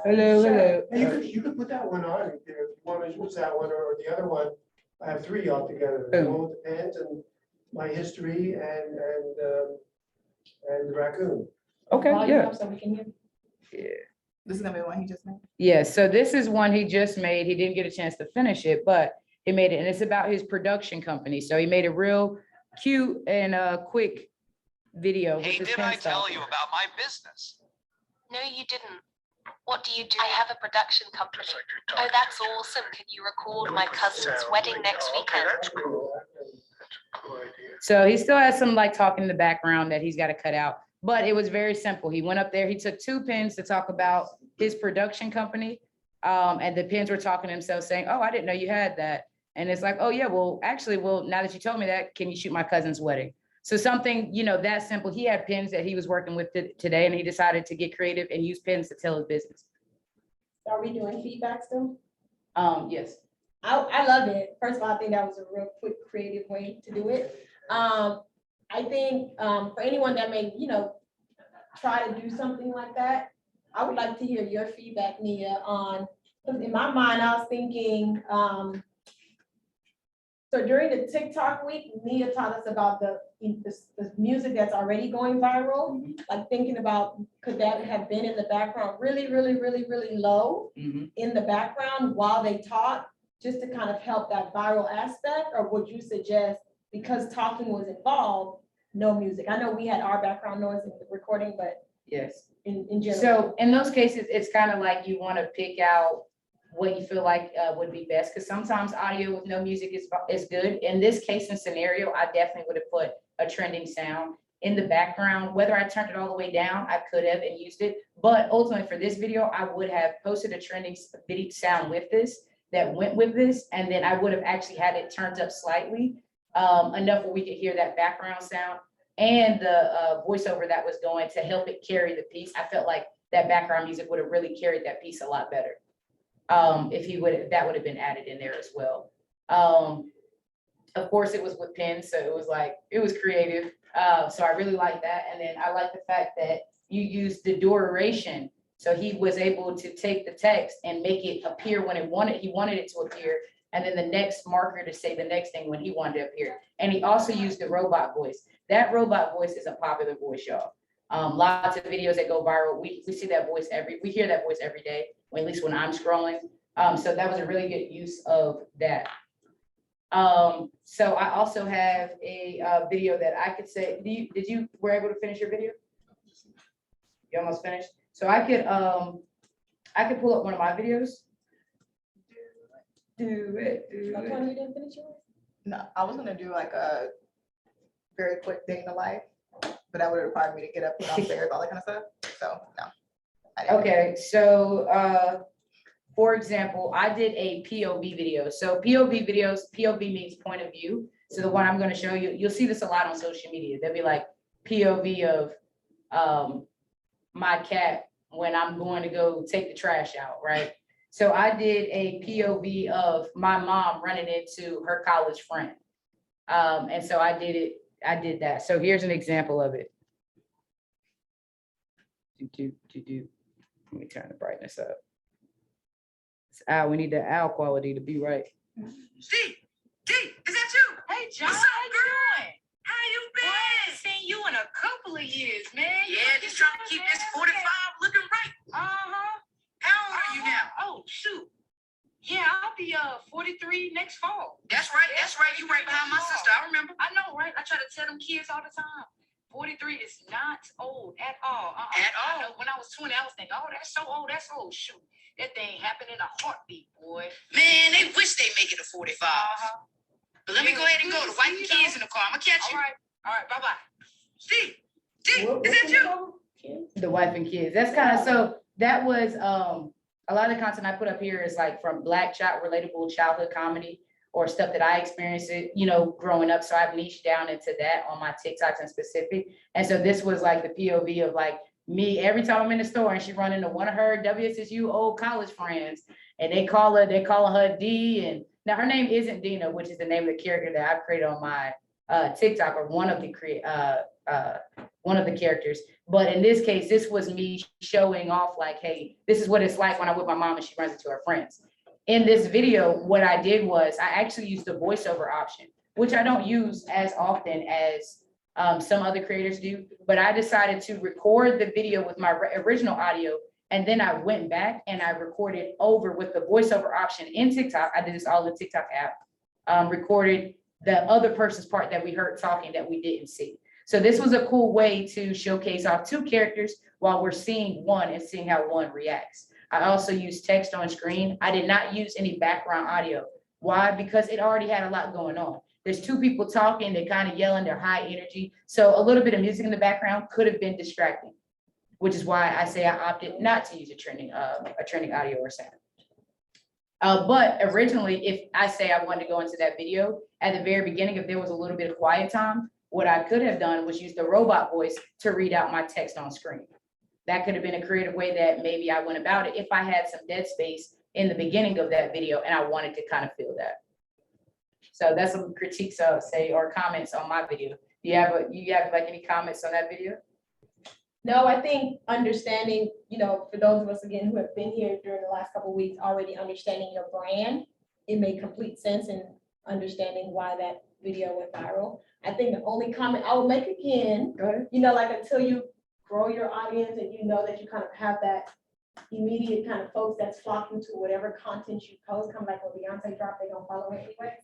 Hello, Sure. hello. Hey, you could put that one on if you want to use that one or the other one. I have 3 altogether. The one with the pants and my history and the raccoon. Okay, Volume up so we can hear. This is gonna be the one he just made. Yeah, so this is one he just made. He didn't get a chance to finish it, but he made it, and it's about his production company. So he made a real cute and quick video. with Hey, his did pen I tell style. you about my business? No, you didn't. What do you do? I have a production company. Oh, that's awesome. Can you record my cousin's wedding next weekend? Cool. So he still has some like talking in the background that he's got to cut out, but it was very simple. He went up there, he took 2 pins to talk about his production company. And the pins were talking to himself saying, oh, I didn't know you had that. And it's like, oh yeah, well, actually, now that you told me that, can you shoot my cousin's wedding? So something, that simple. He had pins that he was working with today, and he decided to get creative and use pins to tell his business. Are we doing feedback still? Yes. I love it. First of all, I think that was a real quick, creative way to do it. I think for anyone that may, try to do something like that, I would like to hear your feedback, Nia, on, because in my mind, I was thinking, so during the TikTok week, Nia taught us about the music that's already going viral, like thinking about, could that have been in the background really, really, really, really low in the background while they talk, just to kind of help that viral aspect? Or would you suggest, because talking was involved, no music? I know we had our background noise in the recording, but Yes. in general? So in those cases, it's kind of like you want to pick out what you feel like would be best, because sometimes audio with no music is good. In this case and scenario, I definitely would have put a trending sound in the background. Whether I turned it all the way down, I could have and used it. But ultimately for this video, I would have posted a trending video sound with this that went with this. And then I would have actually had it turned up slightly, enough where we could hear that background sound and the voiceover that was going to help it carry the piece. I felt like that background music would have really carried that piece a lot better. If that would have been added in there as well. Of course, it was with pens, so it was creative. So I really like that. And then I like the fact that you used the duration. So he was able to take the text and make it appear when he wanted it to appear. And then the next marker to say the next thing when he wanted to appear. And he also used the robot voice. That robot voice is a popular voice, y'all. Lots of videos that go viral. We see that voice we hear that voice every day, or at least when I'm scrolling. So that was a really good use of that. So I also have a video that I could say, were able to finish your video? You almost finished? So I could pull up one of my videos. Do it. Tony, you didn't finish yours? No, I was gonna do like a very quick day in the life, but that would require me to get up, put on stairs, all that kind of stuff. So no. I didn't. Okay, so for example, I did a POV video. So POV videos, POV means point of view. So the one I'm going to show you, you'll see this a lot on social media. They'll be like POV of my cat when I'm going to go take the trash out, right? So I did a POV of my mom running into her college friend. And so I did that. So here's an example of it. Let me turn the brightness up. It's owl. We need the owl quality to be right. D, is that you? Hey, John, What's up, how you girl? doing? How you Boy, I been? ain't seen you in a couple of years, man. Yeah, just trying to keep this 45 looking right. Uh-huh. How old are you now? Oh, shoot. Yeah, I'll be 43 next fall. That's right. You right behind my sister. I remember. I know, right? I try to tell them kids all the time. 43 is not old at all. At all. I know when I was 20, I was thinking, oh, that's so old. That's old. Shoot. That thing happened in a heartbeat, boy. Man, they wish they make it to 45. But let me go ahead and go. The wife and kids in the car. I'm gonna catch you. All right, bye-bye. D, What- is what's that the you? name? Kids? The wife and kids. That's kind of, so that was, a lot of the content I put up here is like from relatable childhood comedy or stuff that I experienced growing up. So I've niched down into that on my TikToks in specific. And so this was like the POV of like me, every time I'm in the store and she run into one of her WSSU old college friends and they calling her D, and now her name isn't Dina, which is the name of the character that I've created on my TikTok, or one of the characters. But in this case, this was me showing off like, hey, this is what it's like when I'm with my mom and she runs into her friends. In this video, what I did was I actually used the voiceover option, which I don't use as often as some other creators do, but I decided to record the video with my original audio. And then I went back and I recorded over with the voiceover option in TikTok. I did this all in the TikTok app, recorded the other person's part that we heard talking that we didn't see. So this was a cool way to showcase off two characters while we're seeing one and seeing how one reacts. I also used text on screen. I did not use any background audio. Why? Because it already had a lot going on. There's two people talking, they're kind of yelling, they're high energy. So a little bit of music in the background could have been distracting, which is why I say I opted not to use a trending audio or sound. But originally, if I say I wanted to go into that video, at the very beginning, if there was a little bit of quiet time, what I could have done was use the robot voice to read out my text on screen. That could have been a creative way that maybe I went about it if I had some dead space in the beginning of that video and I wanted to kind of feel that. So that's some critiques, or comments on my video. Do you have like any comments on that video? No, I think understanding, for those of us again who have been here during the last couple of weeks, already understanding your brand, it made complete sense in understanding why that video went viral. I think the only comment I would make again, Go ahead. like until you grow your audience and you know that you kind of have that immediate kind of folks that's flocking to whatever content you post, kind of like when Beyonce dropped, they don't follow it anyway.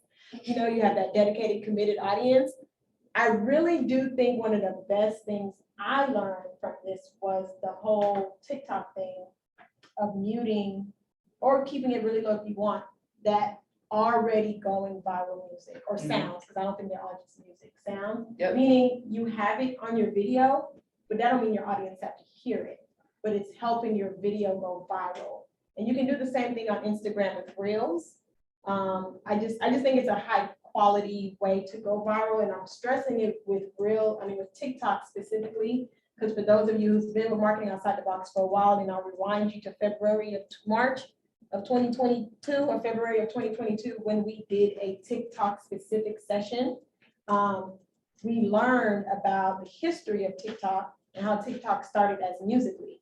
You have that dedicated, committed audience. I really do think one of the best things I learned from this was the whole TikTok thing of muting or keeping it really low if you want, that already going viral music or sounds, because I don't think they're all just music, sound. Yep. Meaning you have it on your video, but that don't mean your audience have to hear it, but it's helping your video go viral. And you can do the same thing on Instagram with Reels. I just think it's a high quality way to go viral, and I'm stressing it with with TikTok specifically, because for those of you who's been with Marketing Outside the Box for a while, and I'll rewind you to March of 2022 or February of 2022, when we did a TikTok specific session. We learned about the history of TikTok and how TikTok started as Musical.ly.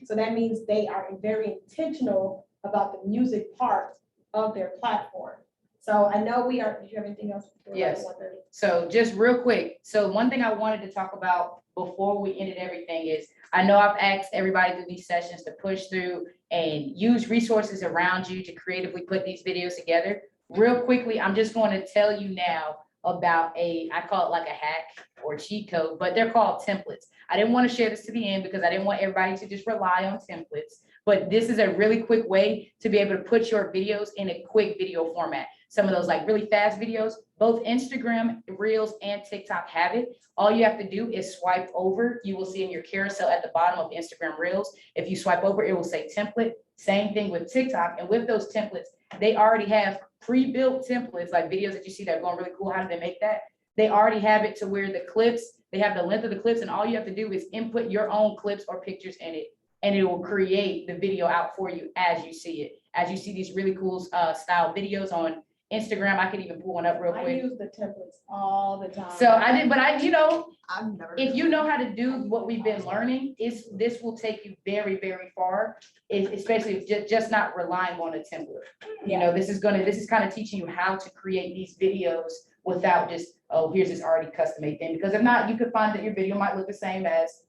So that means they are very intentional about the music part of their platform. So I know we are, did you have anything else? Yes. So just real quick. So one thing I wanted to talk about before we ended everything is, I know I've asked everybody through these sessions to push through and use resources around you to creatively put these videos together. Real quickly, I'm just going to tell you now about I call it like a hack or cheat code, but they're called templates. I didn't want to share this to the end because I didn't want everybody to just rely on templates, but this is a really quick way to be able to put your videos in a quick video format. Some of those like really fast videos, both Instagram Reels and TikTok have it. All you have to do is swipe over. You will see in your carousel at the bottom of Instagram Reels. If you swipe over, it will say template. Same thing with TikTok. And with those templates, they already have pre-built templates, like videos that you see that are going really cool. How do they make that? They already have it to where the clips, they have the length of the clips, and all you have to do is input your own clips or pictures in it, and it will create the video out for you as you see it. As you see these really cool style videos on Instagram, I could even pull one up real I quick. use the templates all the time. So I did, but I've never. if you know how to do what we've been learning, this will take you very, very far, especially if just not relying on a template. You know, this is kind of teaching you how to create these videos without just, oh, here's this already custom-made thing. Because if not, you could find that your video might look the same as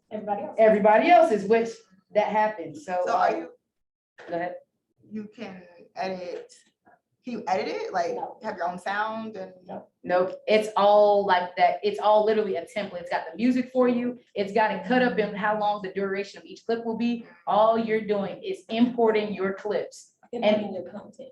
everybody else's, which that happens. So So are you, go ahead. you can edit, can you edit it? Like have your own sound and? Nope, it's all like that. It's all literally a template. It's got the music for you. It's got it cut up in how long the duration of each clip will be. All you're doing is importing your clips and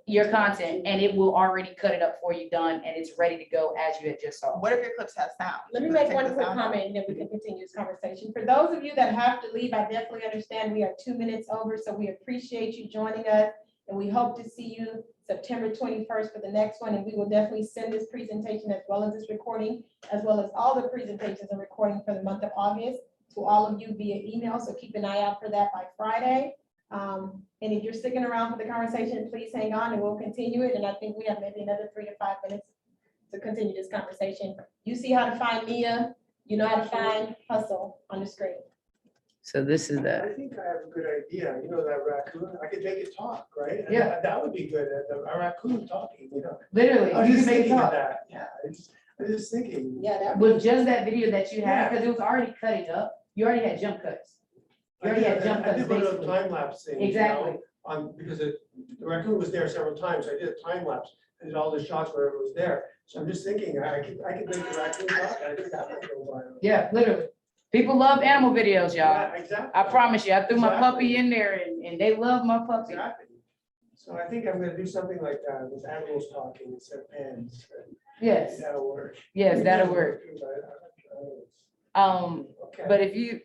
your content, and it will already cut it up for you, done, and it's ready to go as you had just saw. What if your clips have sound? Let me make one quick comment and then we can continue this conversation. For those of you that have to leave, I definitely understand we are 2 minutes over, so we appreciate you joining us. And we hope to see you September 21st for the next one. And we will definitely send this presentation as well as this recording, as well as all the presentations and recording for the month of August to all of you via email. So keep an eye out for that by Friday. And if you're sticking around for the conversation, please hang on and we'll continue it. And I think we have maybe another 3 to 5 minutes to continue this conversation. You see how to find Mia, you know how to find Hustle on the screen. So this is I think I have a good idea. You know, that raccoon, I could make it talk, right? And Yeah. That would be good, a raccoon talking, you know? literally, I was you just can make it thinking of talk. that, yeah, I was just thinking. Yeah, that With just that video that you had, because it was already cutting up, you already had jump cuts. You already had jump I cuts did one of those basically. time lapse things. you know, Exactly. because the raccoon was there several times, so I did a time lapse, I did all the shots where it was there. So I'm just thinking, I could make the raccoon talk, I think that might go viral. Yeah, literally. People love animal videos, y'all. Yeah, exactly. I promise you, I threw my Exactly. puppy in there and they love my puppy. Exactly. So I think I'm gonna do something like that with animals talking instead of pens. Yes, That'll work. yes, that'll work. Okay. But if you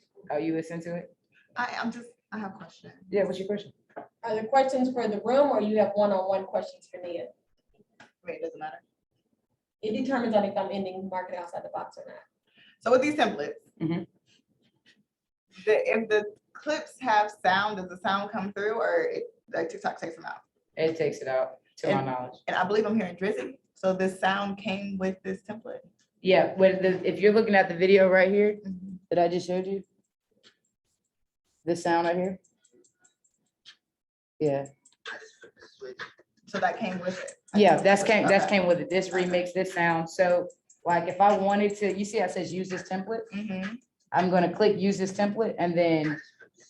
listen to it? I have a question. Yeah, what's your question? Are there questions for the room or you have one-on-one questions for Nia? I mean, it doesn't matter. It determines on if I'm ending Marketing Outside the Box or not. So with these templates, Mhm. if the clips have sound, does the sound come through or like TikTok takes them out? It takes it out, to my knowledge. And I believe I'm hearing Drizzy. So this sound came with this template. Yeah, if you're looking at the video right here that I just showed you, this sound right here. Yeah, So that came with it. yeah, that came Okay. with it. This remix, this sound. So like if I wanted to, you see how it says use this template? Mhm. I'm gonna click use this template and then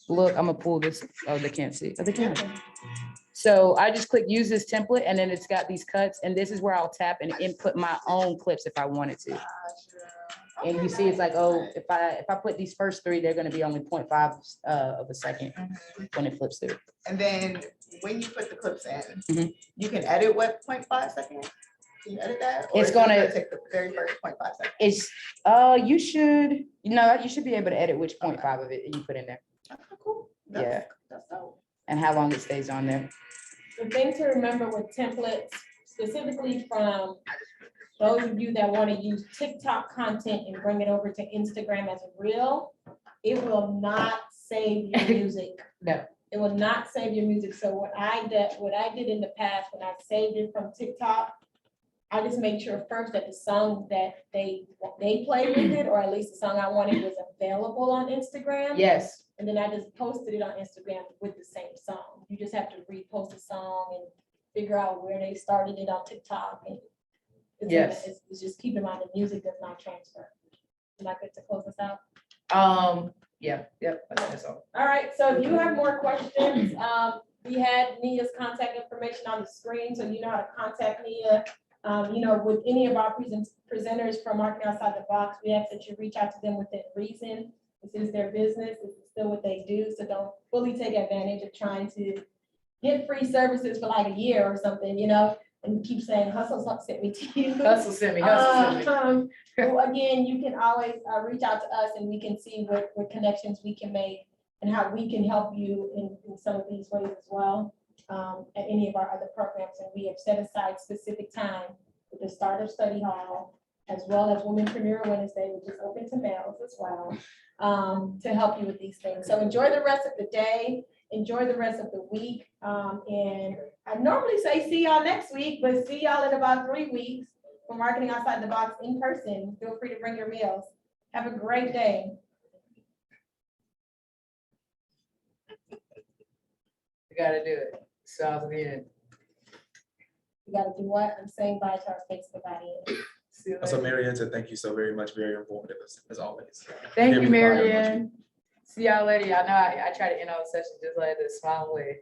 look, I'm gonna pull this, oh, they can't see. Oh, they can. So I just click use this template and then it's got these cuts and this is where I'll tap and input my own clips if I wanted to. And you see, it's like, oh, if I put these first three, they're gonna be only 0.5 of a second when it flips through. And then when you put the clips in, Mhm. you can edit what 0.5 seconds? Can you edit that? Or It's is it gonna- take the very first 0.5 seconds. It's, you should be able to edit which 0.5 of it you put in there Okay, cool. Yeah. That's dope. and how long it stays on there. The thing to remember with templates, specifically from those of you that want to use TikTok content and bring it over to Instagram as a reel, it will not save your music. No. It will not save your music. So what I did in the past, when I saved it from TikTok, I just made sure first that the song that they played with it, or at least the song I wanted, was available on Instagram. Yes, And then I just posted it on Instagram with the same song. You just have to repost the song and figure out where they started it on TikTok. And Yes. it's just keep in mind the music does not transfer. Am I good to close this out? yep, I think that's all. All right, so if you have more questions, we had Nia's contact information on the screen, so you know how to contact Nia. With any of our presenters from Marketing Outside the Box, we ask that you reach out to them within reason. This is their business, this is still what they do, so don't fully take advantage of trying to get free services for like a year or something, and keep saying, hustle sent me to you. Hustle send me. Well, again, you can always reach out to us and we can see what connections we can make and how we can help you in some of these ways as well, at any of our other programs. And we have set aside specific time with the start of study hall, as well as Womenpreneur Wednesday, which is open to males as well, to help you with these things. So enjoy the rest of the day, enjoy the rest of the week. And I normally say see y'all next week, but see y'all in about 3 weeks for Marketing Outside the Box in person. Feel free to bring your meals. Have a great day. You gotta do it. Sounds good. You gotta do what? I'm saying bye to our Facebook audience. See you Also, later. Marianne said, thank you so very much, very informative as always. Thank Give you, me the fire emoji. Marianne. See y'all later. Y'all know I try to end all the sessions just like this, smile way.